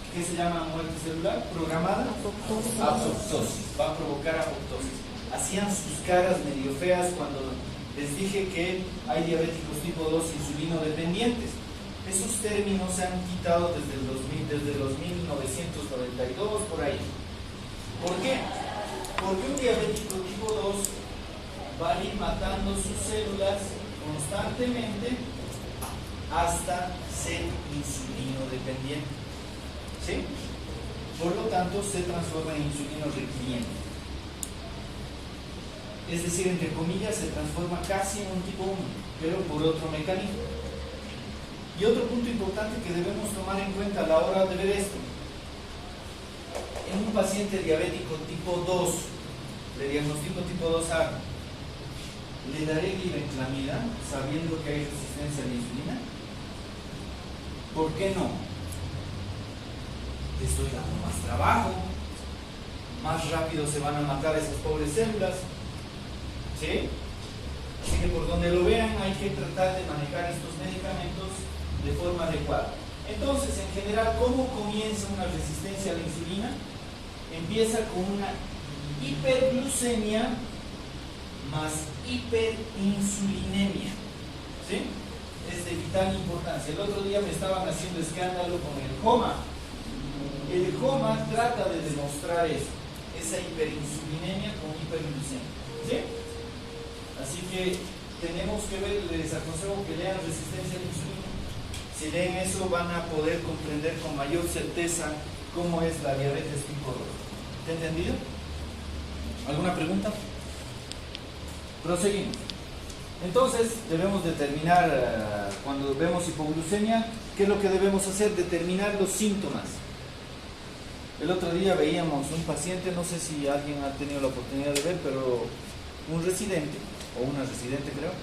¿Qué se llama muerte celular? ¿Programada? Apoptosis. Va a provocar apoptosis. Hacían sus caras medio feas cuando les dije que hay diabéticos tipo 2 insulino dependientes. Esos términos se han quitado desde los 1992, por ahí. ¿Por qué? Porque un diabético tipo 2 va a ir matando sus células constantemente hasta ser insulino dependiente. ¿Sí? Por lo tanto, se transforma en insulino requiriente. Es decir, entre comillas, se transforma casi en un tipo 1, pero por otro mecanismo. Y otro punto importante que debemos tomar en cuenta a la hora de ver esto. En un paciente diabético tipo 2, le diagnostico tipo 2A, ¿le daré glibenclamida sabiendo que hay resistencia a la insulina? ¿Por qué no? Le estoy dando más trabajo, más rápido se van a matar esas pobres células. ¿Sí? Así que por donde lo vean hay que tratar de manejar estos medicamentos de forma adecuada. Entonces, en general, ¿cómo comienza una resistencia a la insulina? Empieza con una hiperglucemia más hiperinsulinemia. ¿Sí? Es de vital importancia. El otro día me estaban haciendo escándalo con el HOMA. El HOMA trata de demostrar eso, esa hiperinsulinemia con hiperglucemia. ¿Sí? Así que tenemos que ver, les aconsejo que lean resistencia a la insulina. Si leen eso van a poder comprender con mayor certeza cómo es la diabetes tipo 2. ¿Te entendido? ¿Alguna pregunta? Proseguimos. Entonces debemos determinar, cuando vemos hipoglucemia, ¿qué es lo que debemos hacer? Determinar los síntomas. El otro día veíamos un paciente, no sé si alguien ha tenido la oportunidad de ver, pero un residente, o una residente creo,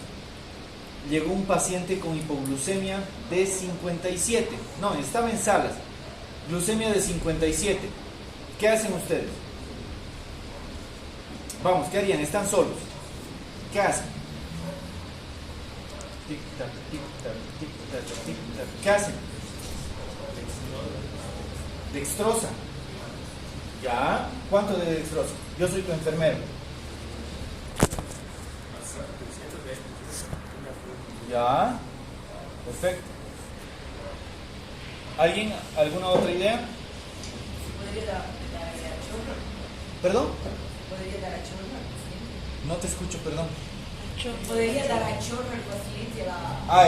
llegó un paciente con hipoglucemia de 57, no, estaba en salas, glucemia de 57. ¿Qué hacen ustedes? Vamos, ¿qué harían? Están solos. ¿Qué hacen? Tic tac, tic tac, tic tac, tic tac. ¿Qué hacen? Dextrosa. ¿Ya? ¿Cuánto de dextrosa? Yo soy tu enfermero. ¿Ya? Perfecto. ¿Alguien? ¿Alguna otra idea? ¿Podría dar a chorro? ¿Perdón? ¿Podría dar a chorro? No te escucho, perdón. ¿Podría dar a chorro al paciente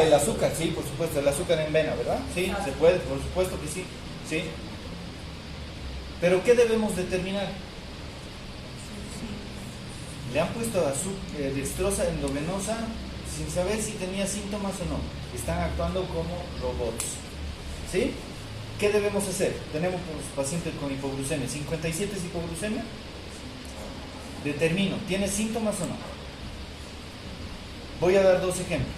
El azúcar, sí, por supuesto, el azúcar en vena, ¿verdad? Sí, se puede, por supuesto que sí. Sí. Pero ¿qué debemos determinar? Le han puesto dextrosa endovenosa sin saber si tenía síntomas o no. Están actuando como robots. ¿Sí? ¿Qué debemos hacer? Tenemos pacientes con hipoglucemia. ¿57 es hipoglucemia? Determino, ¿tiene síntomas o no? Voy a dar dos ejemplos.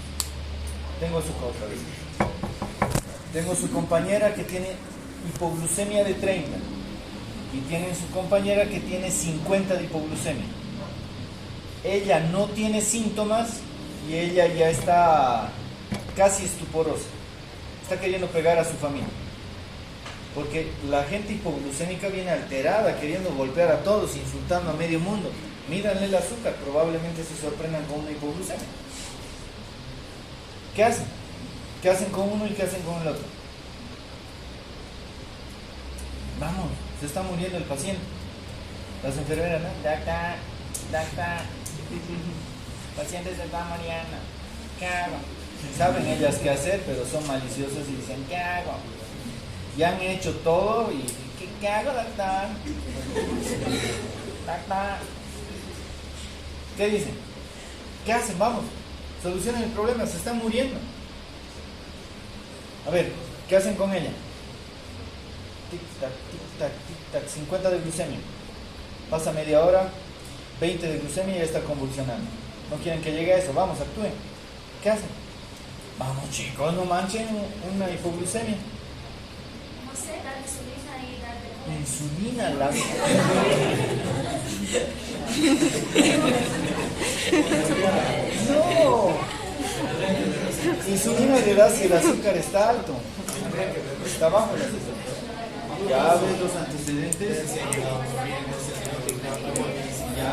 Tengo su compañera que tiene hipoglucemia de 30 y tiene su compañera que tiene 50 de hipoglucemia. Ella no tiene síntomas y ella ya está casi estuporosa. Está queriendo pegar a su familia. Porque la gente hipoglucémica viene alterada, queriendo golpear a todos, insultando a medio mundo. Mídanle el azúcar, probablemente se sorprendan con una hipoglucemia. ¿Qué hacen? ¿Qué hacen con uno y qué hacen con el otro? Vamos, se está muriendo el paciente. Las enfermeras, ¿no? Doctor, paciente se está muriendo. ¿Qué hago? Saben ellas qué hacer, pero son maliciosas y dicen, ¿qué hago? Ya han hecho todo y ¿qué hago, doctor? Doctor. ¿Qué dicen? ¿Qué hacen? Vamos, solucionen el problema, se están muriendo. A ver, ¿qué hacen con ella? Tic-tac, tic-tac, tic-tac, 50 de glucemia. Pasa media hora, 20 de glucemia y ya está convulsionando. No quieren que llegue a eso, vamos, actúen. ¿Qué hacen? Vamos chicos, no manchen una hipoglucemia. No sé, dar insulina y dar de comer. Insulina, la... No. Insulina le da si el azúcar está alto. Está bajo el azúcar. Ya ves los antecedentes. Ya.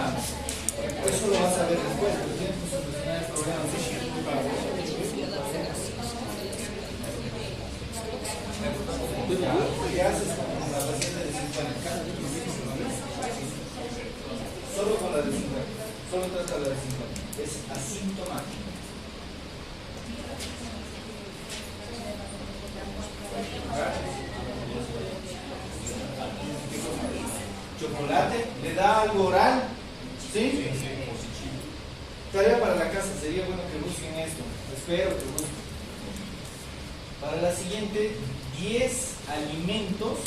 Eso lo vas a ver después. Tienes que solucionar el problema. ¿Qué haces con la paciente de 50? Solo con la de 50. Solo trata la de 50. Es asintomático. Chocolate, le da algo oral, ¿sí? Tarea para la casa, sería bueno que busquen esto. Espero que busquen. Para la siguiente, 10 alimentos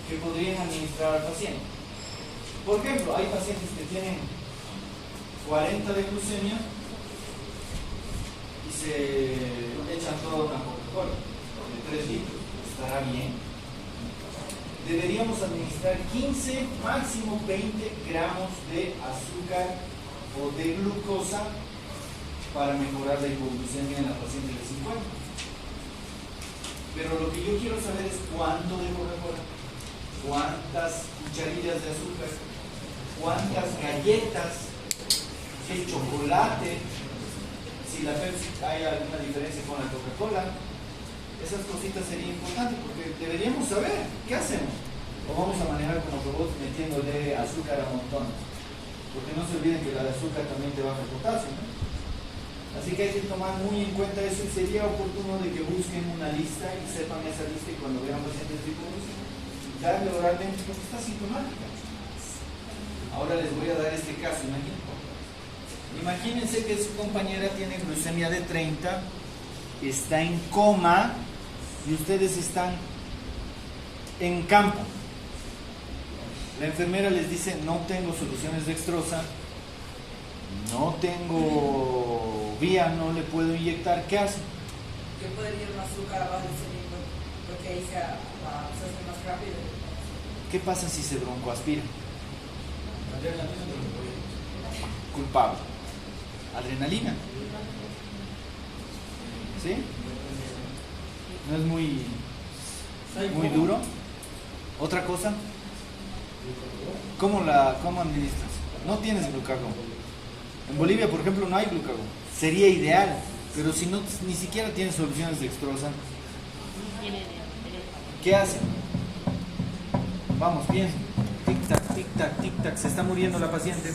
que podrían administrar al paciente. Por ejemplo, hay pacientes que tienen 40 de glucemia y se echan toda una Coca-Cola de 3 litros. ¿Estará bien? Deberíamos administrar 15, máximo 20 gramos de azúcar o de glucosa para mejorar la hipoglucemia en la paciente de 50. Pero lo que yo quiero saber es cuánto de Coca-Cola, cuántas cucharillas de azúcar, cuántas galletas, qué chocolate, si la Pepsi hay alguna diferencia con la Coca-Cola. Esas cositas serían importantes porque deberíamos saber qué hacemos. O vamos a manejar como robots metiéndole azúcar a montones. Porque no se olviden que la de azúcar también te baja el potasio, ¿no? Así que hay que tomar muy en cuenta eso y sería oportuno de que busquen una lista y sepan esa lista y cuando vean pacientes de hipoglucemia, darle oralmente porque está sintomática. Ahora les voy a dar este caso, imagínense que su compañera tiene glucemia de 30, está en coma y ustedes están en campo. La enfermera les dice, no tengo soluciones dextrosa, no tengo vía, no le puedo inyectar. ¿Qué hacen? Yo podría ir un azúcar abajo de ese mismo, porque ahí se hace más rápido. ¿Qué pasa si se broncoaspira? Culpable. Adrenalina. ¿Sí? ¿No es muy duro? ¿Otra cosa? ¿Cómo administras? No tienes glucagón. En Bolivia, por ejemplo, no hay glucagón. Sería ideal, pero si no, ni siquiera tienes soluciones dextrosas, ¿qué hacen? Vamos, piensen. Tic-tac, tic-tac, tic-tac. Se está muriendo la paciente.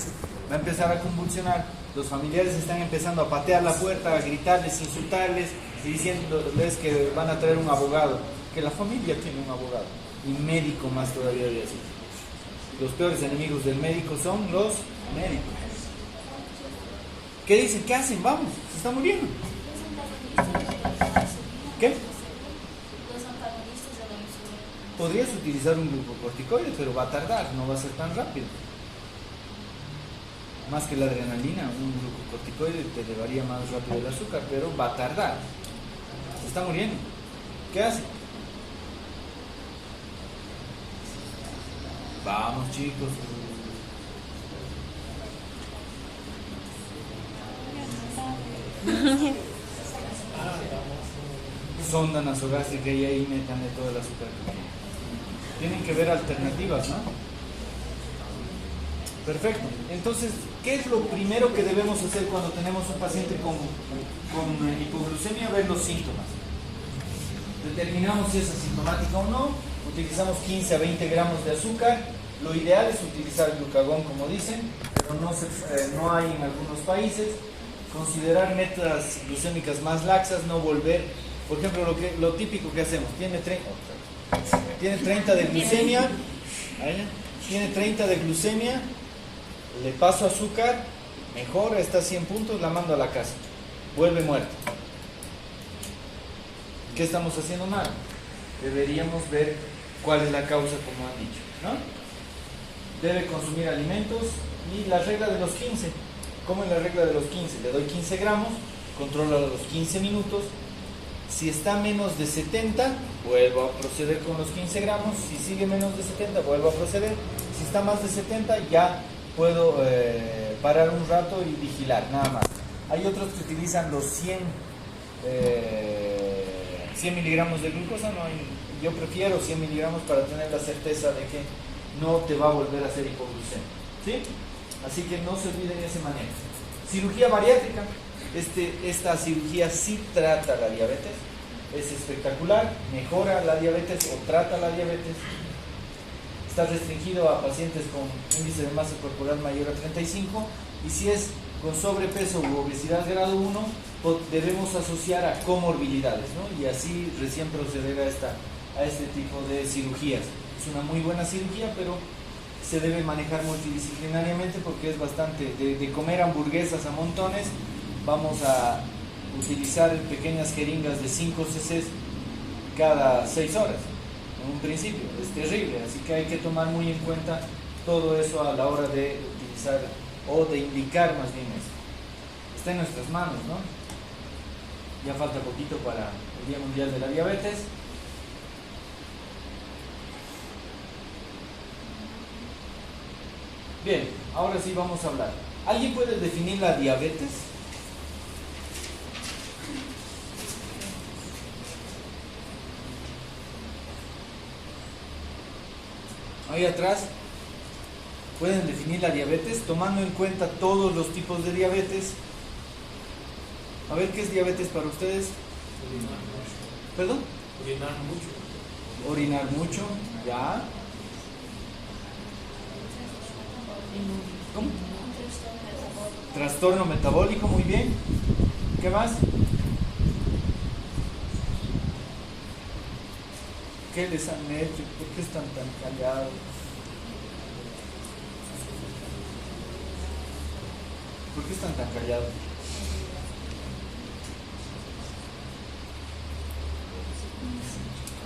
Va a empezar a convulsionar. Los familiares están empezando a patear la puerta, a gritarles, insultarles y diciéndoles que van a traer un abogado. Que la familia tiene un abogado. Y médico más todavía de así. Los peores enemigos del médico son los médicos. ¿Qué dicen? ¿Qué hacen? Vamos, se está muriendo. ¿Qué? Los antagonistas de la insulina. Podrías utilizar un glucocorticoide, pero va a tardar, no va a ser tan rápido. Más que la adrenalina, un glucocorticoide te elevaría más rápido el azúcar, pero va a tardar. Se está muriendo. ¿Qué hace? Vamos, chicos. sonda nasogástrica y ahí metan de todo el azúcar que quieran. Tienen que ver alternativas, ¿no? Perfecto. Entonces, ¿qué es lo primero que debemos hacer cuando tenemos un paciente con hipoglucemia? Ver los síntomas. Determinamos si es asintomática o no. Utilizamos 15 a 20 gramos de azúcar. Lo ideal es utilizar glucagón, como dicen, pero no hay en algunos países. Considerar metas glucémicas más laxas, no volver. Por ejemplo, lo típico que hacemos, tiene 30 de glucemia, le paso azúcar, mejora, está a 100 puntos, la mando a la casa, vuelve muerta. ¿Qué estamos haciendo mal? Deberíamos ver cuál es la causa, como han dicho, ¿no? Debe consumir alimentos y la regla de los 15. ¿Cómo es la regla de los 15? Le doy 15 gramos, controlo a los 15 minutos. Si está menos de 70, vuelvo a proceder con los 15 gramos. Si sigue menos de 70, vuelvo a proceder. Si está más de 70, ya puedo parar un rato y vigilar, nada más. Hay otros que utilizan los 100 miligramos de glucosa. No, yo prefiero 100 miligramos para tener la certeza de que no te va a volver a hacer hipoglucemia, ¿sí? Así que no se olviden de ese manejo. Cirugía bariátrica. Esta cirugía sí trata la diabetes. Es espectacular. Mejora la diabetes o trata la diabetes. Está restringido a pacientes con índice de masa corporal mayor a 35. Y si es con sobrepeso u obesidad grado 1, debemos asociar a comorbilidades, ¿no? Y así recién proceder a este tipo de cirugías. Es una muy buena cirugía, pero se debe manejar multidisciplinariamente porque es bastante de comer hamburguesas a montones. Vamos a utilizar pequeñas jeringas de 5 cc cada 6 horas en un principio. Es terrible, así que hay que tomar muy en cuenta todo eso a la hora de utilizar o de indicar más bien esto. Está en nuestras manos, ¿no? Ya falta poquito para el Día Mundial de la Diabetes. Bien, ahora sí vamos a hablar. ¿Alguien puede definir la diabetes? Ahí atrás, ¿pueden definir la diabetes tomando en cuenta todos los tipos de diabetes? A ver, ¿qué es diabetes para ustedes? Orinar mucho. ¿Perdón? Orinar mucho. Orinar mucho, ya. ¿Cómo? Trastorno metabólico, muy bien. ¿Qué más? ¿Qué les han hecho? ¿Por qué están tan callados? ¿Por qué están tan callados?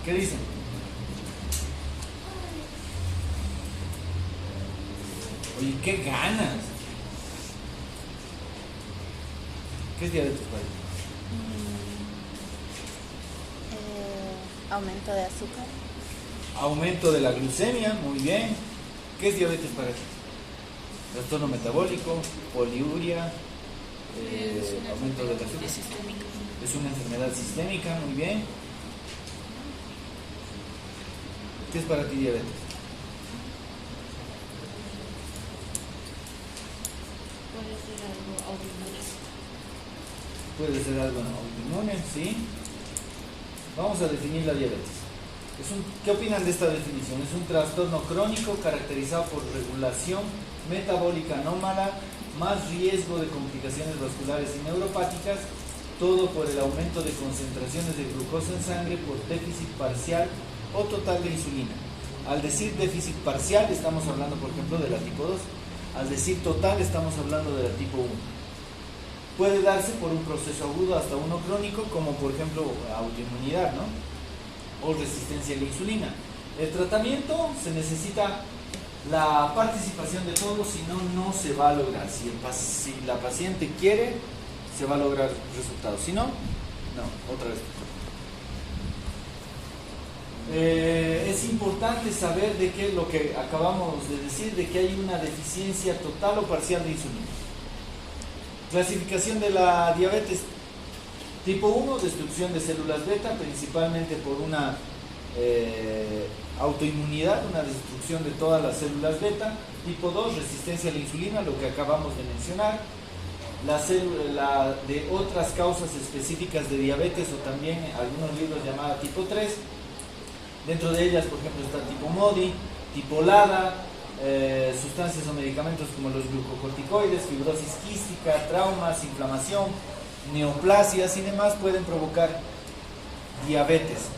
¿Qué dicen? Oye, qué ganas. ¿Qué es diabetes para ti? Aumento de azúcar. Aumento de la glucemia, muy bien. ¿Qué es diabetes para ti? Trastorno metabólico, poliuria, aumento del azúcar. Es una enfermedad sistémica, muy bien. ¿Qué es para ti diabetes? Puede ser algo autoinmune, ¿sí? Vamos a definir la diabetes. ¿Qué opinan de esta definición? Es un trastorno crónico caracterizado por regulación metabólica anómala, más riesgo de complicaciones vasculares y neuropáticas, todo por el aumento de concentraciones de glucosa en sangre por déficit parcial o total de insulina. Al decir déficit parcial estamos hablando, por ejemplo, de la tipo 2. Al decir total estamos hablando de la tipo 1. Puede darse por un proceso agudo hasta uno crónico, como por ejemplo autoinmunidad, ¿no? O resistencia a la insulina. El tratamiento se necesita la participación de todos, si no, no se va a lograr. Si la paciente quiere, se va a lograr resultados. Si no, no, otra vez. Es importante saber de que lo que acabamos de decir, de que hay una deficiencia total o parcial de insulina. Clasificación de la diabetes. Tipo 1, destrucción de células beta, principalmente por una autoinmunidad, una destrucción de todas las células beta. Tipo 2, resistencia a la insulina, lo que acabamos de mencionar. La de otras causas específicas de diabetes, o también algunos libros llamada tipo 3. Dentro de ellas, por ejemplo, está tipo MODY, tipo LADA, sustancias o medicamentos como los glucocorticoides, fibrosis quística, traumas, inflamación, neoplasias y demás pueden provocar diabetes.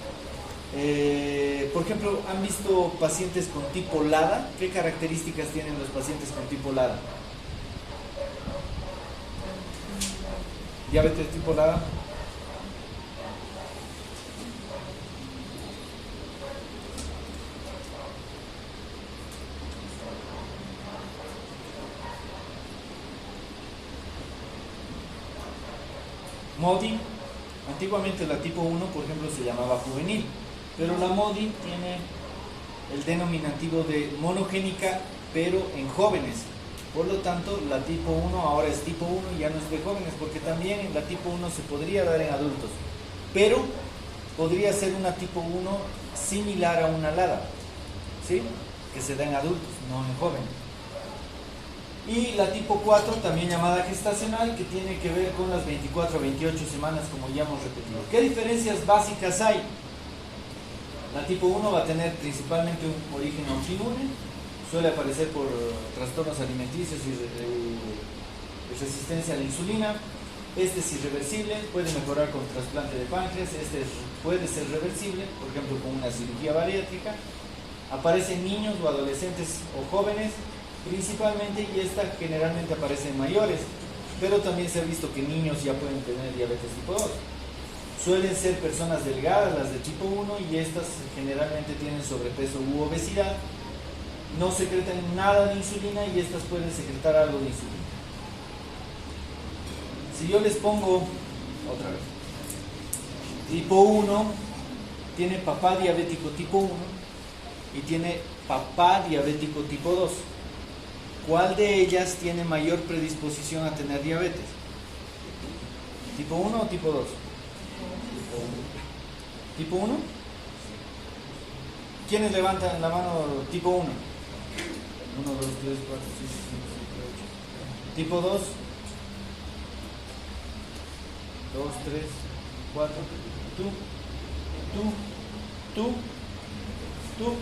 Por ejemplo, ¿han visto pacientes con tipo LADA? ¿Qué características tienen los pacientes con tipo LADA? Diabetes tipo LADA. MODY, antiguamente la tipo 1, por ejemplo, se llamaba juvenil, pero la MODY tiene el denominativo de monogénica, pero en jóvenes. Por lo tanto, la tipo 1 ahora es tipo 1 y ya no es de jóvenes, porque también la tipo 1 se podría dar en adultos, pero podría ser una tipo 1 similar a una LADA, ¿sí? Que se da en adultos, no en jóvenes. Y la tipo 4, también llamada gestacional, que tiene que ver con las 24 a 28 semanas, como ya hemos repetido. ¿Qué diferencias básicas hay? La tipo 1 va a tener principalmente un origen autoinmune, suele aparecer por trastornos alimenticios y resistencia a la insulina. Este es irreversible, puede mejorar con trasplante de páncreas. Este puede ser reversible, por ejemplo, con una cirugía bariátrica. Aparece en niños o adolescentes o jóvenes principalmente, y esta generalmente aparece en mayores, pero también se ha visto que niños ya pueden tener diabetes tipo 2. Suelen ser personas delgadas las de tipo 1, y estas generalmente tienen sobrepeso u obesidad. No secretan nada de insulina, y estas pueden secretar algo de insulina. Si yo les pongo otra vez, tipo 1 tiene papá diabético tipo 1 y tiene papá diabético tipo 2. ¿Cuál de ellas tiene mayor predisposición a tener diabetes? ¿Tipo 1 o tipo 2? ¿Tipo 1? ¿Quiénes levantan la mano tipo 1? 1, 2, 3, 4, 5, 6, 7, 8. ¿Tipo 2? 2, 3, 4. ¿Tú?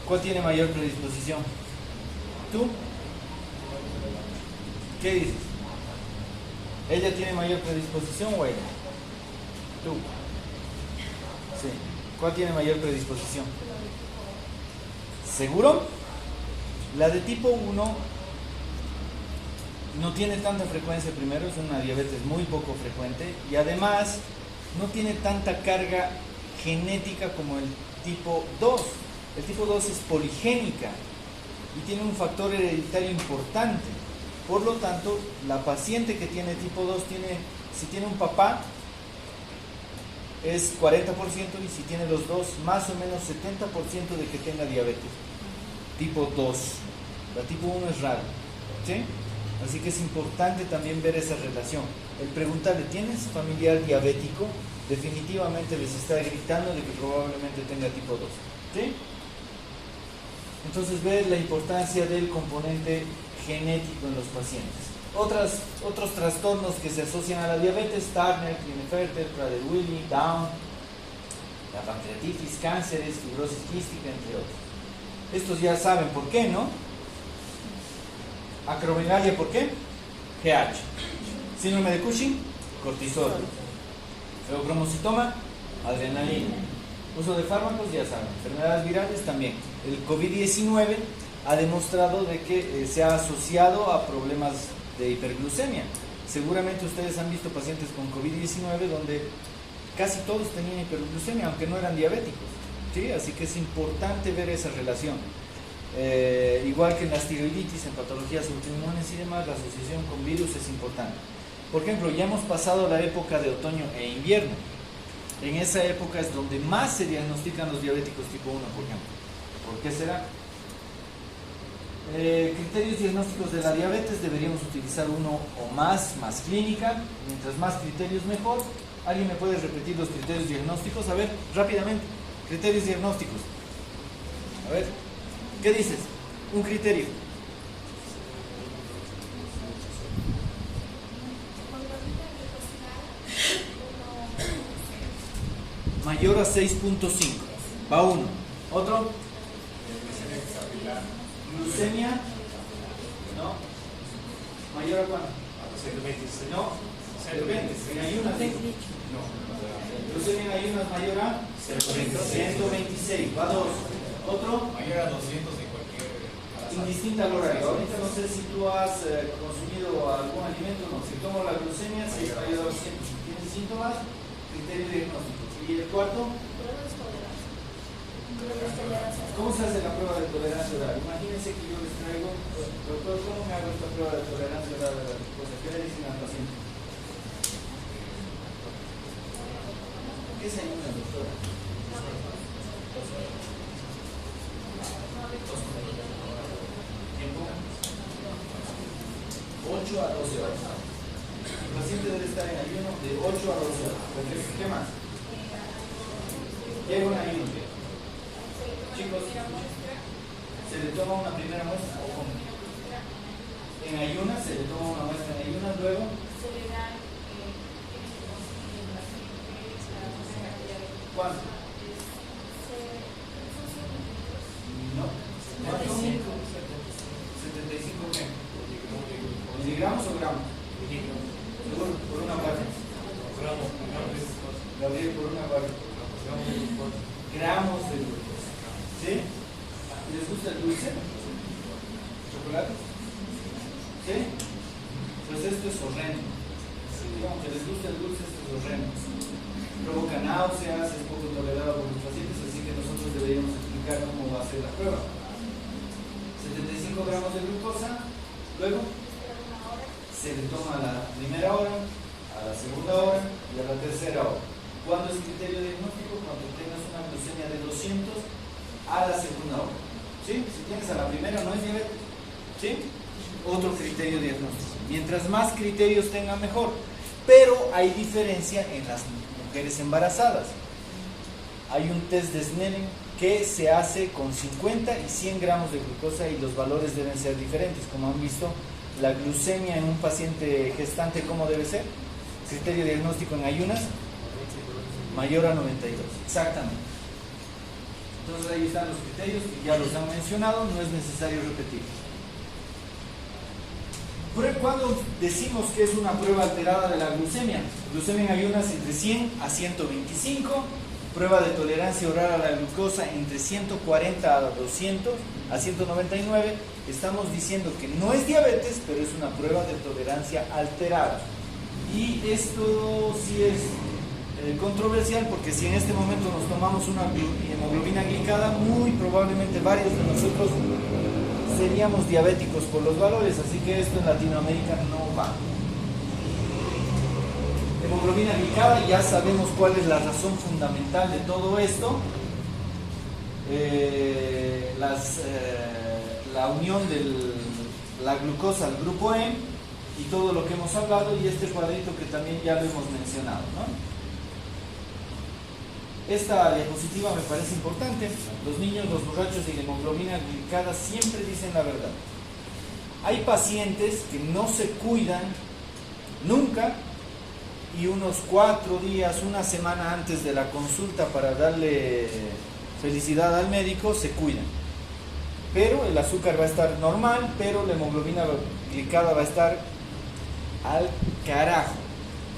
¿Cuál tiene mayor predisposición? ¿Tú? ¿Qué dices? ¿Ella tiene mayor predisposición o ella? Tú. Sí. ¿Cuál tiene mayor predisposición? ¿Seguro? La de tipo 1 no tiene tanta frecuencia, primero, es una diabetes muy poco frecuente, y además no tiene tanta carga genética como el tipo 2. El tipo 2 es poligénica y tiene un factor hereditario importante. Por lo tanto, la paciente que tiene tipo 2 si tiene un papá, es 40%, y si tiene los dos, más o menos 70% de que tenga diabetes tipo 2. La tipo 1 es raro, ¿sí? Así que es importante también ver esa relación. El preguntarle, ¿tienes familiar diabético? Definitivamente les está gritando de que probablemente tenga tipo 2, ¿sí? Entonces, ver la importancia del componente genético en los pacientes. Otros trastornos que se asocian a la diabetes: Turner, Klinefelter, Prader-Willi, Down, la pancreatitis, cánceres, fibrosis quística, entre otros. Estos ya saben por qué, ¿no? Acromegalia, ¿por qué? GH. Síndrome de Cushing, cortisol. Feocromocitoma, adrenalina. Uso de fármacos, ya saben. Enfermedades virales también. El COVID-19 ha demostrado de que se ha asociado a problemas de hiperglucemia. Seguramente ustedes han visto pacientes con COVID-19 donde casi todos tenían hiperglucemia, aunque no eran diabéticos, ¿sí? Así que es importante ver esa relación. Igual que en las tiroiditis, en patologías autoinmunes y demás, la asociación con virus es importante. Por ejemplo, ya hemos pasado la época de otoño e invierno. En esa época es donde más se diagnostican los diabéticos tipo 1, por ejemplo. ¿Por qué será? Criterios diagnósticos de la diabetes, deberíamos utilizar uno o más clínica. Mientras más criterios mejor. ¿Alguien me puede repetir los criterios diagnósticos? A ver, rápidamente. Criterios diagnósticos. A ver, ¿qué dices? Un criterio. Mayor a 6.5. Va uno. Otro. Glucemia. No. ¿Mayor a cuánto? No. Depende. En ayunas. No. Glucemia en ayunas mayor a 126. Va dos. Otro. Mayor a 200 de cualquier. Indistinta al horario. Ahorita no sé si tú has consumido algún alimento. No. Si tomo la glucemia, si es mayor a 200. Si tienes síntomas, criterio diagnóstico. ¿Y el cuarto? ¿Cómo se hace la prueba de tolerancia oral? Imagínense que yo les traigo, doctor, ¿cómo me hago esta prueba de tolerancia oral a la glucosa? ¿Qué le dicen al paciente? ¿Qué se ayuda, doctora? ¿Tiempo? 8 a 12 horas. El paciente debe estar en ayuno de 8 a 12 horas. ¿Qué más? Llega un ayuno. Chicos, ¿se le toma una primera muestra o cómo? En ayunas se le toma una muestra en ayunas, luego ¿cuánto? No. ¿Cuánto? 75 qué? ¿Miligramos o gramos? Por una parte. Gabriel, por una parte. Gramos de glucosa. ¿Sí? ¿Les gusta el dulce? ¿Chocolate? ¿Sí? Pues esto es horrendo. Aunque les gusta el dulce, esto es horrendo. Provoca náuseas, es poco tolerado por los pacientes, así que nosotros deberíamos explicar cómo va a ser la prueba. 75 gramos de glucosa, luego se le toma a la primera hora, a la segunda hora y a la tercera hora. ¿Cuándo es criterio diagnóstico? Cuando tengas una glucemia de 200 a la segunda hora. ¿Sí? Si tienes a la primera no es diabetes. ¿Sí? Otro criterio diagnóstico. Mientras más criterios tenga mejor. Pero hay diferencia en las mujeres embarazadas. Hay un test de Snellen que se hace con 50 y 100 gramos de glucosa y los valores deben ser diferentes. Como han visto, la glucemia en un paciente gestante, ¿cómo debe ser? Criterio diagnóstico en ayunas. Mayor a 92, exactamente. Entonces ahí están los criterios que ya los han mencionado, no es necesario repetir. ¿Cuándo decimos que es una prueba alterada de la glucemia? Glucemia en ayunas entre 100 a 125, prueba de tolerancia oral a la glucosa entre 140 a 200 a 199. Estamos diciendo que no es diabetes, pero es una prueba de tolerancia alterada. Y esto sí es controversial, porque si en este momento nos tomamos una hemoglobina glicada, muy probablemente varios de nosotros seríamos diabéticos por los valores, así que esto en Latinoamérica no va. Hemoglobina glicada, ya sabemos cuál es la razón fundamental de todo esto. La unión de la glucosa al grupo M y todo lo que hemos hablado, y este cuadrito que también ya lo hemos mencionado, ¿no? Esta diapositiva me parece importante. Los niños, los borrachos y la hemoglobina glicada siempre dicen la verdad. Hay pacientes que no se cuidan nunca y unos 4 días, una semana antes de la consulta para darle felicidad al médico, se cuidan. Pero el azúcar va a estar normal, pero la hemoglobina glicada va a estar al carajo.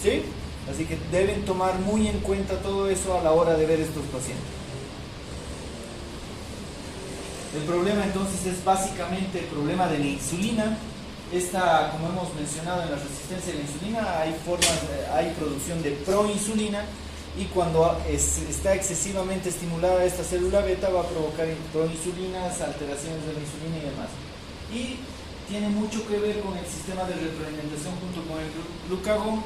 ¿Sí? Así que deben tomar muy en cuenta todo eso a la hora de ver estos pacientes. El problema entonces es básicamente el problema de la insulina. Esta, como hemos mencionado en la resistencia a la insulina, hay producción de proinsulina, y cuando está excesivamente estimulada esta célula beta va a provocar proinsulinas, alteraciones de la insulina y demás. Y tiene mucho que ver con el sistema de retroalimentación junto con el glucagón,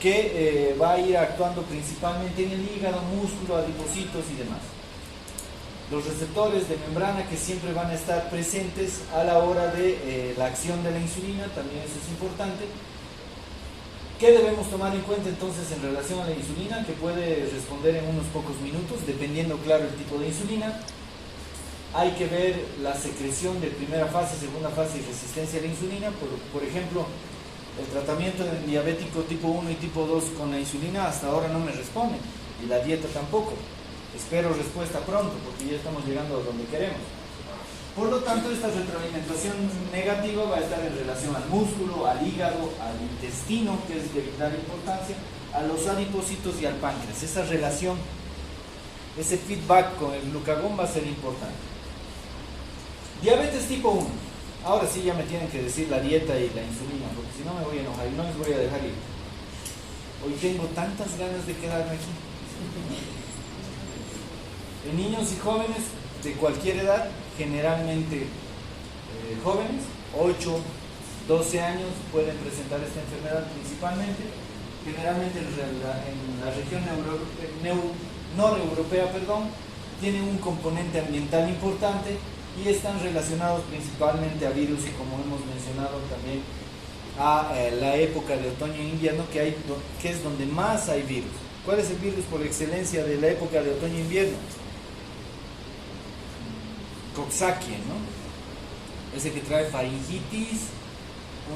que va a ir actuando principalmente en el hígado, músculo, adipocitos y demás. los receptores de membrana que siempre van a estar presentes a la hora de la acción de la insulina, también eso es importante. ¿Qué debemos tomar en cuenta entonces en relación a la insulina? Que puede responder en unos pocos minutos, dependiendo, claro, el tipo de insulina. Hay que ver la secreción de primera fase, segunda fase y resistencia a la insulina. Por ejemplo, el tratamiento del diabético tipo 1 y tipo 2 con la insulina hasta ahora no me responde, y la dieta tampoco. Espero respuesta pronto, porque ya estamos llegando a donde queremos. Por lo tanto, esta retroalimentación negativa va a estar en relación al músculo, al hígado, al intestino, que es de vital importancia, a los adipocitos y al páncreas. Esa relación, ese feedback con el glucagón va a ser importante. Diabetes tipo 1. Ahora sí ya me tienen que decir la dieta y la insulina, porque si no me voy a enojar y no les voy a dejar ir. Hoy tengo tantas ganas de quedarme aquí. En niños y jóvenes de cualquier edad, generalmente jóvenes, 8, 12 años, pueden presentar esta enfermedad principalmente. Generalmente en la región noreuropea, tienen un componente ambiental importante y están relacionados principalmente a virus y, como hemos mencionado también, a la época de otoño e invierno, que es donde más hay virus. ¿Cuál es el virus por excelencia de la época de otoño e invierno? Coxsackie, ¿no? Ese que trae faringitis,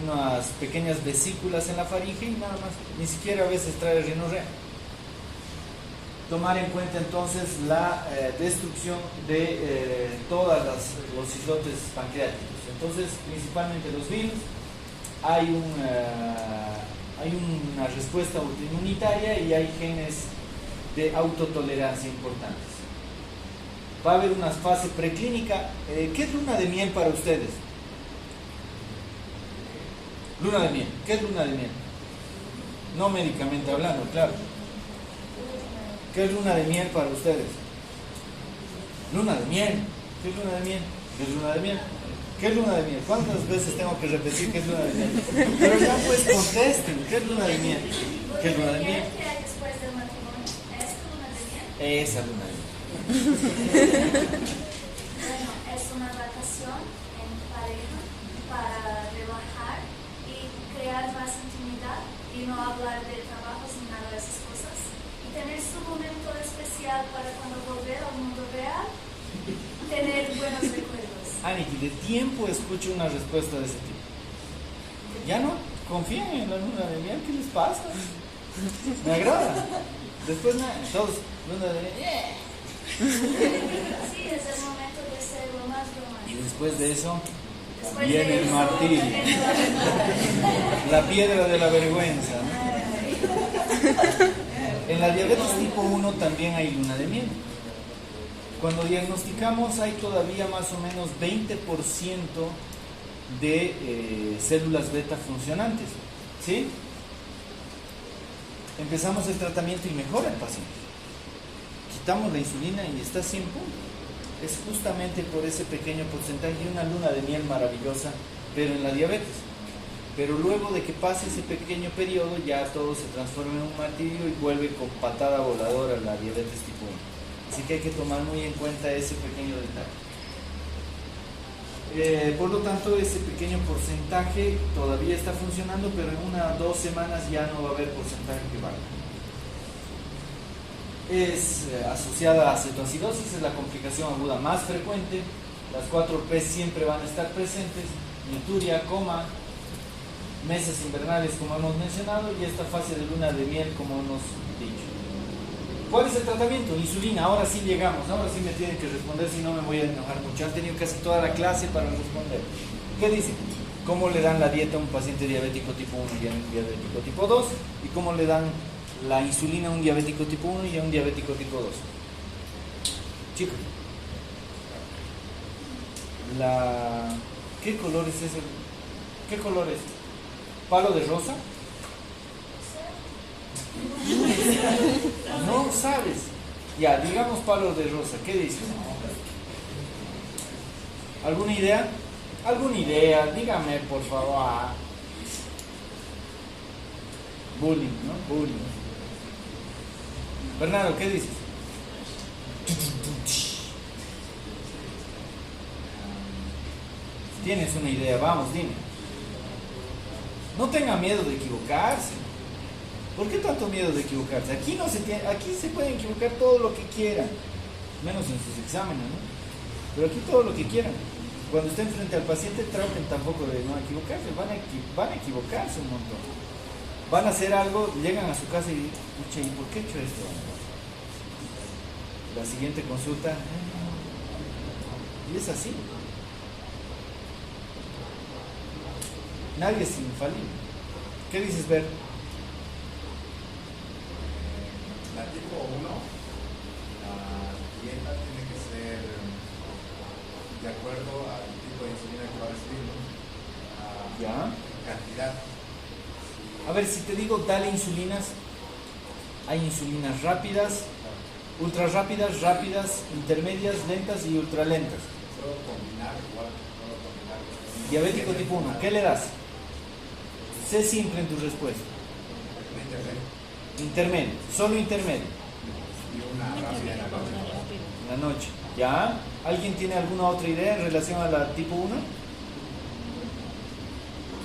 unas pequeñas vesículas en la faringe y nada más. Ni siquiera a veces trae rinorrea. Tomar en cuenta entonces la destrucción de todos los islotes pancreáticos. Entonces, principalmente los virus, hay una respuesta autoinmunitaria y hay genes de autotolerancia importantes. Va a haber una fase preclínica. ¿Qué es luna de miel para ustedes? Luna de miel. ¿Qué es luna de miel? No médicamente hablando, claro. ¿Qué es luna de miel para ustedes? Luna de miel. ¿Qué es luna de miel? ¿Qué es luna de miel? ¿Qué es luna de miel? ¿Cuántas veces tengo que repetir qué es luna de miel? Pero ya pues contesten. ¿Qué es luna de miel? ¿Qué es luna de miel? ¿Qué hay después del matrimonio? ¿Es luna de miel? Esa luna de miel. Bueno, es una vacación en pareja para relajar y crear más intimidad y no hablar de trabajos ni nada de esas cosas. Y tener su momento especial para cuando volver al mundo real, tener buenos recuerdos. Aniki, de tiempo escucho una respuesta de ese tipo. ¿Ya no? ¿Confían en la luna de miel? ¿Qué les pasa? Me agrada. Después nada, todos, luna de miel. Sí, es el momento de ser lo más romántico. Y después de eso, Después viene de el eso, martirio. viene la vergüenza. La piedra de la vergüenza, ¿no? En la diabetes tipo 1 también hay luna de miel. Cuando diagnosticamos hay todavía más o menos 20% de células beta funcionantes, ¿sí? Empezamos el tratamiento y mejora el paciente. Quitamos la insulina y está 100 puntos. Es justamente por ese pequeño porcentaje y una luna de miel maravillosa, pero en la diabetes. Pero luego de que pase ese pequeño periodo, ya todo se transforma en un martirio y vuelve con patada voladora la diabetes tipo 1. Así que hay que tomar muy en cuenta ese pequeño detalle. Por lo tanto, ese pequeño porcentaje todavía está funcionando, pero en 1 o 2 semanas ya no va a haber porcentaje que valga. Es asociada a acetoacidosis, es la complicación aguda más frecuente. Las 4 P siempre van a estar presentes: mituria, coma, meses invernales, como hemos mencionado, y esta fase de luna de miel, como hemos dicho. ¿Cuál es el tratamiento? Insulina. Ahora sí llegamos, ahora sí me tienen que responder, si no me voy a enojar mucho. Han tenido casi toda la clase para responder. ¿Qué dicen? ¿Cómo le dan la dieta a un paciente diabético tipo 1 y a un diabético tipo 2? ¿Y cómo le dan la insulina a un diabético tipo 1 y a un diabético tipo 2? Chicos, ¿qué color es ese? ¿Qué color es? ¿Palo de rosa? No sabes. Ya, digamos palo de rosa. ¿Qué dices? ¿Alguna idea? ¿Alguna idea? Dígame, por favor. Bullying, ¿no? Bullying. Bernardo, ¿qué dices? Tienes una idea, vamos, dime. No tenga miedo de equivocarse. ¿Por qué tanto miedo de equivocarse? Aquí se pueden equivocar todo lo que quieran, menos en sus exámenes, ¿no? Pero aquí todo lo que quieran. Cuando estén frente al paciente, traten tampoco de no equivocarse. Van a equivocarse un montón. Van a hacer algo, llegan a su casa y dicen, ¿por qué he hecho esto? La siguiente consulta, y es así. Nadie es infalible. ¿Qué dices, Ver? La tipo 1, la dieta tiene que ser de acuerdo al tipo de insulina que va a recibir, ¿no? ¿Ya? Cantidad. A ver, si te digo dale insulinas, hay insulinas rápidas, ultra rápidas, intermedias, lentas y ultralentas. Puedo combinar igual, puedo combinar. Diabético tipo 1, ¿qué le das? Sé simple en tu respuesta. Intermedio, solo intermedio. Y una rápida en la noche. En la noche. ¿Ya? ¿Alguien tiene alguna otra idea en relación a la tipo 1?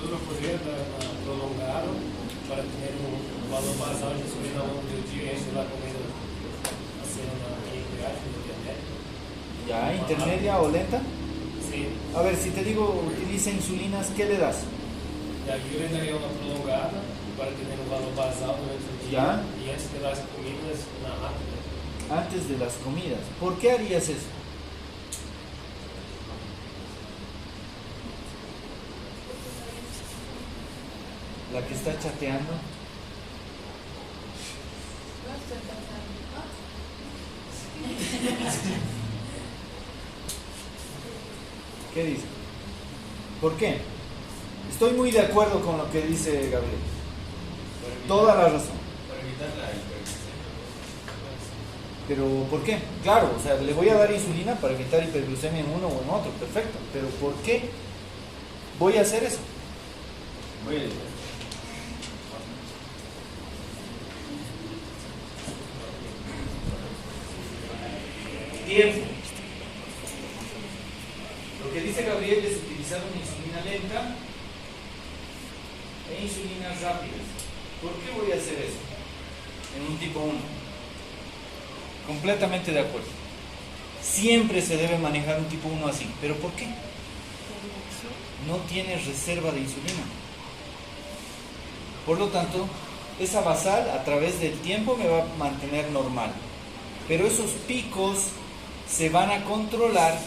Tú lo podrías prolongar para tener un valor más alto de insulina ao longo do dia e la comida hacer una equilibración intermedia. ¿Ya? ¿Intermedia o lenta? Sí. A ver, si te digo utiliza insulinas, ¿qué le das? Ya, yo le daría una prolongada para tener un valor más alto durante el día. ¿Ya? Y antes de las comidas, una rápida. Antes de las comidas. ¿Por qué harías eso? La que está chateando. ¿Qué dice? ¿Por qué? Estoy muy de acuerdo con lo que dice Gabriel. Toda la razón. Para evitar la hiperglucemia. Pero ¿por qué? Claro, o sea, le voy a dar insulina para evitar hiperglucemia en uno o en otro, perfecto. Pero ¿por qué voy a hacer eso? Muy bien. Tiempo. Lo que dice Gabriel es utilizar una insulina lenta e insulinas rápidas. ¿Por qué voy a hacer eso? En un tipo 1. Completamente de acuerdo. Siempre se debe manejar un tipo 1 así. ¿Pero por qué? No tienes reserva de insulina. Por lo tanto, esa basal a través del tiempo me va a mantener normal. Pero esos picos se van a controlar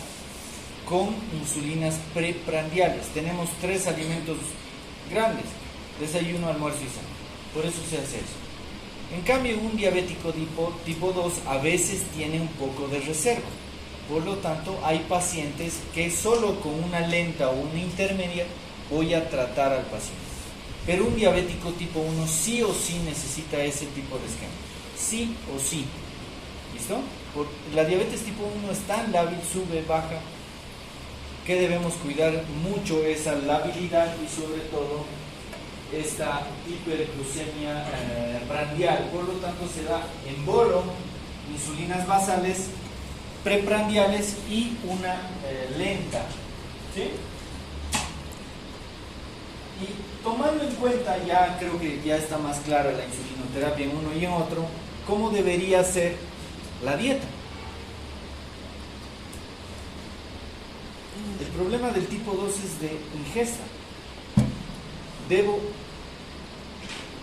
con insulinas preprandiales. Tenemos 3 alimentos grandes: desayuno, almuerzo y cena. Por eso se hace eso. En cambio, un diabético tipo 2 a veces tiene un poco de reserva. Por lo tanto, hay pacientes que solo con una lenta o una intermedia voy a tratar al paciente. Pero un diabético tipo 1 sí o sí necesita ese tipo de esquema. Sí o sí. ¿Listo? La diabetes tipo 1 es tan lábil, sube, baja, que debemos cuidar mucho esa labilidad y sobre todo esta hiperglucemia prandial. Por lo tanto, se da en bolo, insulinas basales, preprandiales y una lenta. ¿Sí? Y tomando en cuenta, ya creo que ya está más clara la insulinoterapia en uno y en otro, ¿cómo debería ser la dieta? El problema del tipo 2 es de ingesta. Debo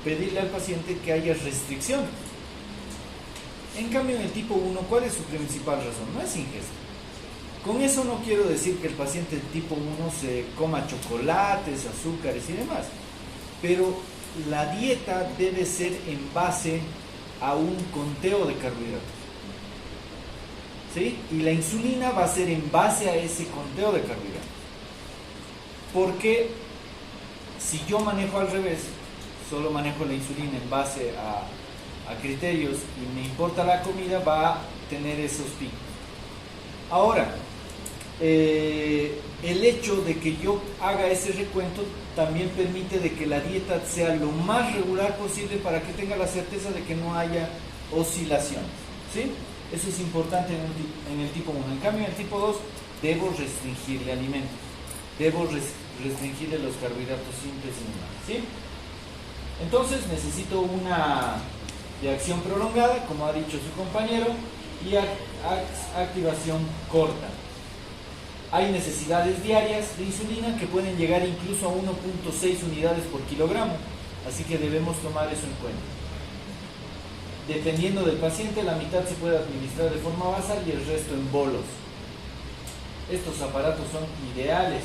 pedirle al paciente que haya restricciones. En cambio, en el tipo 1, ¿cuál es su principal razón? No es ingesta. Con eso no quiero decir que el paciente del tipo 1 se coma chocolates, azúcares y demás, pero la dieta debe ser en base a un conteo de carbohidratos. ¿Sí? Y la insulina va a ser en base a ese conteo de carbohidratos. Porque si yo manejo al revés, solo manejo la insulina en base a criterios y me importa la comida, va a tener esos picos. Ahora, el hecho de que yo haga ese recuento también permite de que la dieta sea lo más regular posible para que tenga la certeza de que no haya oscilaciones. ¿Sí? Eso es importante en el tipo 1. En cambio, en el tipo 2 debo restringirle alimentos. debo restringirle los carbohidratos simples y normales, ¿sí? Entonces necesito una de acción prolongada, como ha dicho su compañero, y activación corta. Hay necesidades diarias de insulina que pueden llegar incluso a 1.6 unidades por kilogramo, así que debemos tomar eso en cuenta. Dependiendo del paciente, la mitad se puede administrar de forma basal y el resto en bolos. Estos aparatos son ideales,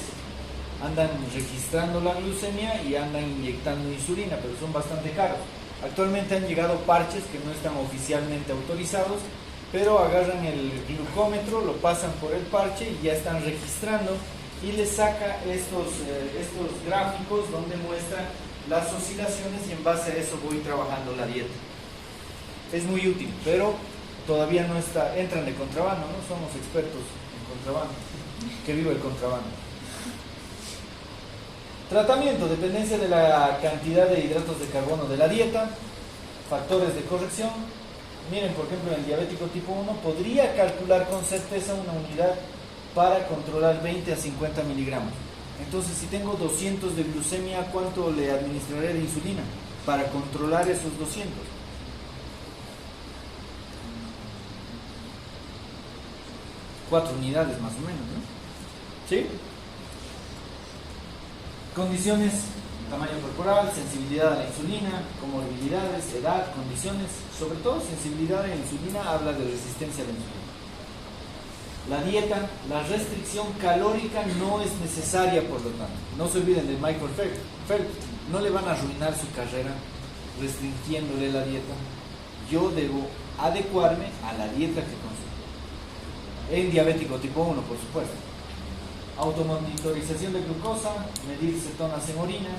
andan registrando la glucemia y andan inyectando insulina, pero son bastante caros. Actualmente han llegado parches que no están oficialmente autorizados, pero agarran el glucómetro, lo pasan por el parche y ya están registrando y les saca estos gráficos donde muestran las oscilaciones y en base a eso voy trabajando la dieta. Es muy útil, pero todavía no está, entran de contrabando, ¿no? Somos expertos en contrabando. Que viva el contrabando. Tratamiento, dependencia de la cantidad de hidratos de carbono de la dieta, factores de corrección. Miren, por ejemplo, en el diabético tipo 1 podría calcular con certeza una unidad para controlar 20 a 50 miligramos. Entonces, si tengo 200 de glucemia, ¿cuánto le administraré de insulina para controlar esos 200? Cuatro unidades más o menos, ¿no? ¿Sí? Condiciones, tamaño corporal, sensibilidad a la insulina, comorbilidades, edad, condiciones, sobre todo sensibilidad a la insulina habla de resistencia a la insulina. La dieta, la restricción calórica no es necesaria, por lo tanto. No se olviden de Michael Phelps, no le van a arruinar su carrera restringiéndole la dieta. Yo debo adecuarme a la dieta que consumo. En diabético tipo 1, por supuesto. Automonitorización de glucosa, medir cetonas en orina.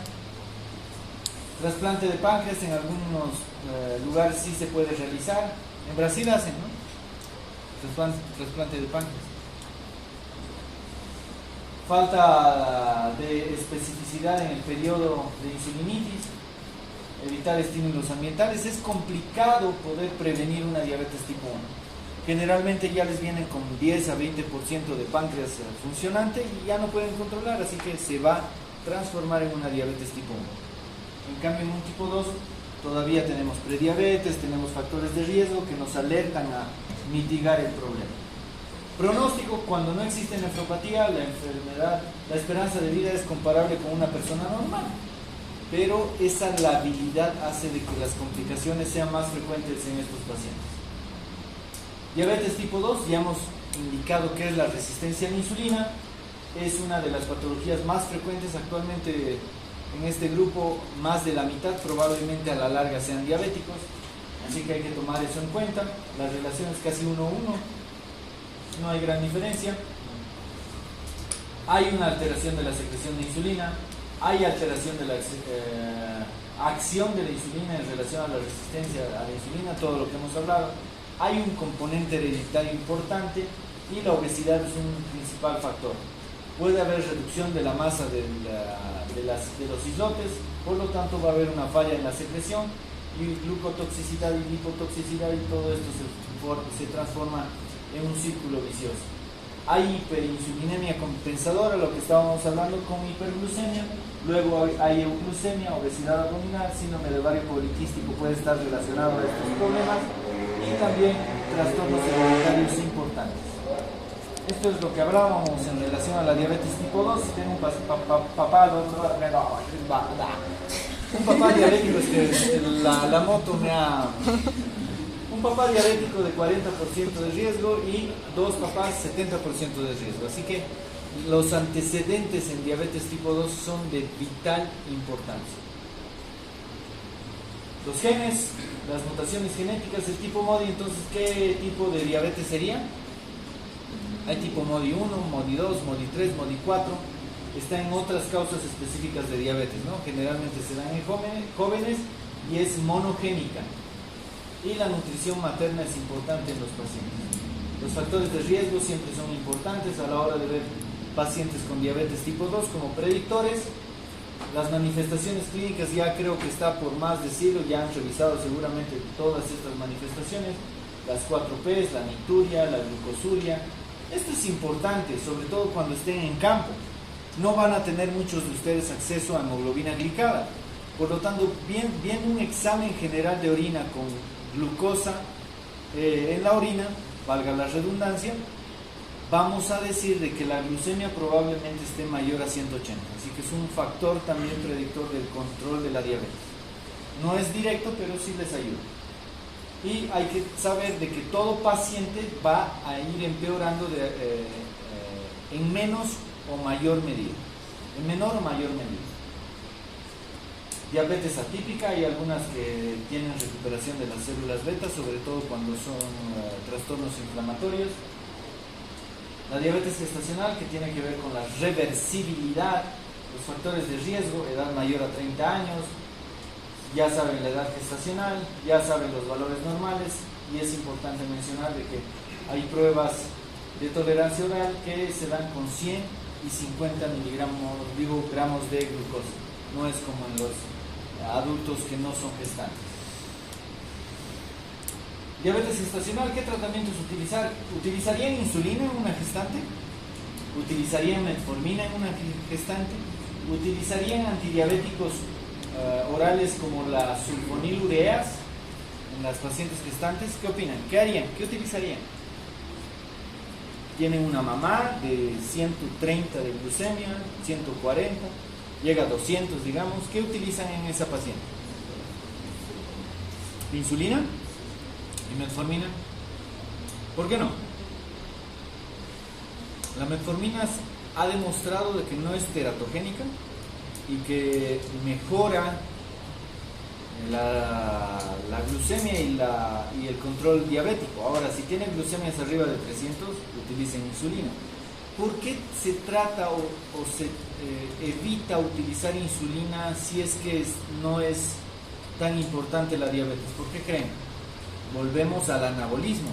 Trasplante de páncreas, en algunos lugares sí se puede realizar. En Brasil hacen, ¿no? Trasplante de páncreas. Falta de especificidad en el periodo de insulinitis. Evitar estímulos ambientales. Es complicado poder prevenir una diabetes tipo 1. Generalmente ya les vienen con 10 a 20% de páncreas funcionante y ya no pueden controlar, así que se va a transformar en una diabetes tipo 1. En cambio, en un tipo 2 todavía tenemos prediabetes, tenemos factores de riesgo que nos alertan a mitigar el problema. Pronóstico: cuando no existe nefropatía, la enfermedad, la esperanza de vida es comparable con una persona normal, pero esa labilidad hace de que las complicaciones sean más frecuentes en estos pacientes. Diabetes tipo 2, ya hemos indicado que es la resistencia a la insulina, es una de las patologías más frecuentes actualmente en este grupo. Más de la mitad probablemente a la larga sean diabéticos, así que hay que tomar eso en cuenta. La relación es casi 1:1, no hay gran diferencia. Hay una alteración de la secreción de insulina, hay alteración de la acción de la insulina en relación a la resistencia a la insulina, todo lo que hemos hablado. Hay un componente hereditario importante y la obesidad es un principal factor. Puede haber reducción de la masa de los islotes, por lo tanto va a haber una falla en la secreción y glucotoxicidad y lipotoxicidad, y todo esto se transforma en un círculo vicioso. Hay hiperinsulinemia compensadora, lo que estábamos hablando con hiperglucemia. Luego hay euglucemia, obesidad abdominal, síndrome de ovario poliquístico puede estar relacionado a estos problemas, y también trastornos hereditarios importantes. Esto es lo que hablábamos en relación a la diabetes tipo 2. Si tengo un papá diabético, la moto me ha... Un papá diabético de 40% de riesgo y dos papás 70% de riesgo. Así que los antecedentes en diabetes tipo 2 son de vital importancia. Los genes, las mutaciones genéticas, el tipo MODY. Entonces, ¿qué tipo de diabetes sería? Hay tipo MODY 1, MODY 2, MODY 3, MODY 4. Está en otras causas específicas de diabetes, ¿no? Generalmente se dan en jóvenes y es monogénica. Y la nutrición materna es importante en los pacientes. Los factores de riesgo siempre son importantes a la hora de ver pacientes con diabetes tipo 2 como predictores. Las manifestaciones clínicas ya creo que está por más decirlo, ya han revisado seguramente todas estas manifestaciones, las 4Ps, la nicturia, la glucosuria. Esto es importante, sobre todo cuando estén en campo. no van a tener muchos de ustedes acceso a hemoglobina glicada. Por lo tanto, viendo un examen general de orina con glucosa en la orina, valga la redundancia, vamos a decir de que la glucemia probablemente esté mayor a 180. Así que es un factor también predictor del control de la diabetes. No es directo, pero sí les ayuda. Y hay que saber de que todo paciente va a ir empeorando en menos o mayor medida. En menor o mayor medida. Diabetes atípica, hay algunas que tienen recuperación de las células beta, sobre todo cuando son trastornos inflamatorios. La diabetes gestacional, que tiene que ver con la reversibilidad, los factores de riesgo, edad mayor a 30 años, ya saben la edad gestacional, ya saben los valores normales, y es importante mencionar de que hay pruebas de tolerancia oral que se dan con 100 y 50 gramos de glucosa. No es como en los adultos que no son gestantes. Diabetes gestacional, ¿qué tratamientos utilizar? ¿Utilizarían insulina en una gestante? ¿Utilizarían metformina en una gestante? ¿Utilizarían antidiabéticos orales como las sulfonilureas en las pacientes gestantes? ¿Qué opinan? ¿Qué harían? ¿Qué utilizarían? Tienen una mamá de 130 de glucemia, 140, llega a 200, digamos. ¿Qué utilizan en esa paciente? ¿Insulina? ¿Y metformina? ¿Por qué no? La metformina ha demostrado de que no es teratogénica y que mejora la glucemia y el control diabético. Ahora, si tienen glucemias arriba de 300, utilicen insulina. ¿Por qué se trata o se evita utilizar insulina si es que no es tan importante la diabetes? ¿Por qué creen? Volvemos al anabolismo.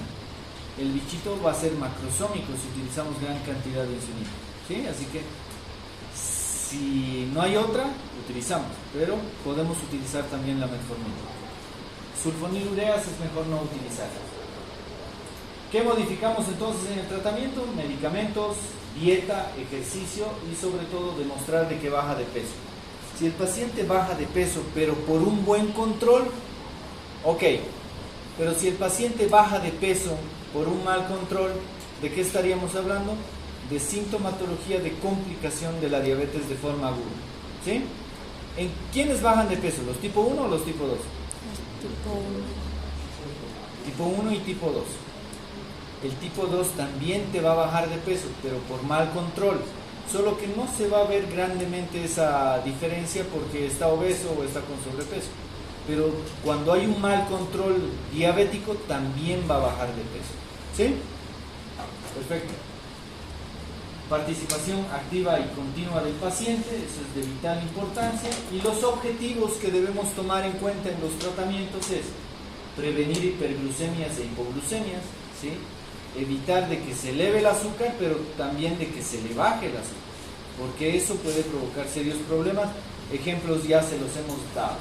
El bichito va a ser macrosómico si utilizamos gran cantidad de insulina, ¿sí? Así que si no hay otra, utilizamos, pero podemos utilizar también la metformina. Sulfonilureas es mejor no utilizarlas. ¿Qué modificamos entonces en el tratamiento? Medicamentos, dieta, ejercicio y sobre todo demostrar de que baja de peso. Si el paciente baja de peso pero por un buen control, ok. Pero si el paciente baja de peso por un mal control, ¿de qué estaríamos hablando? De sintomatología de complicación de la diabetes de forma aguda. ¿Sí? ¿En quiénes bajan de peso? ¿Los tipo 1 o los tipo 2? Tipo 1 y tipo 2. El tipo 2 también te va a bajar de peso, pero por mal control. Solo que no se va a ver grandemente esa diferencia porque está obeso o está con sobrepeso. Pero cuando hay un mal control diabético, también va a bajar de peso. ¿Sí? Perfecto. Participación activa y continua del paciente, eso es de vital importancia. Y los objetivos que debemos tomar en cuenta en los tratamientos es prevenir hiperglucemias e hipoglucemias, ¿sí? Evitar de que se eleve el azúcar, pero también de que se le baje el azúcar, porque eso puede provocar serios problemas. Ejemplos ya se los hemos dado.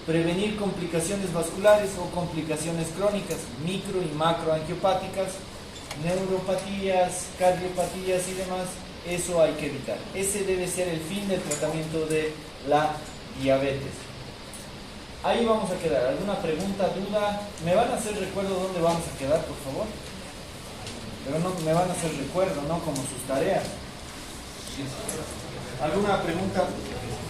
Prevenir complicaciones vasculares o complicaciones crónicas, micro y macroangiopáticas, neuropatías, cardiopatías y demás, eso hay que evitar. Ese debe ser el fin del tratamiento de la diabetes. Ahí vamos a quedar. ¿Alguna pregunta, duda? ¿Me van a hacer recuerdo dónde vamos a quedar, por favor? Pero no me van a hacer recuerdo, ¿no? Como sus tareas. ¿Alguna pregunta?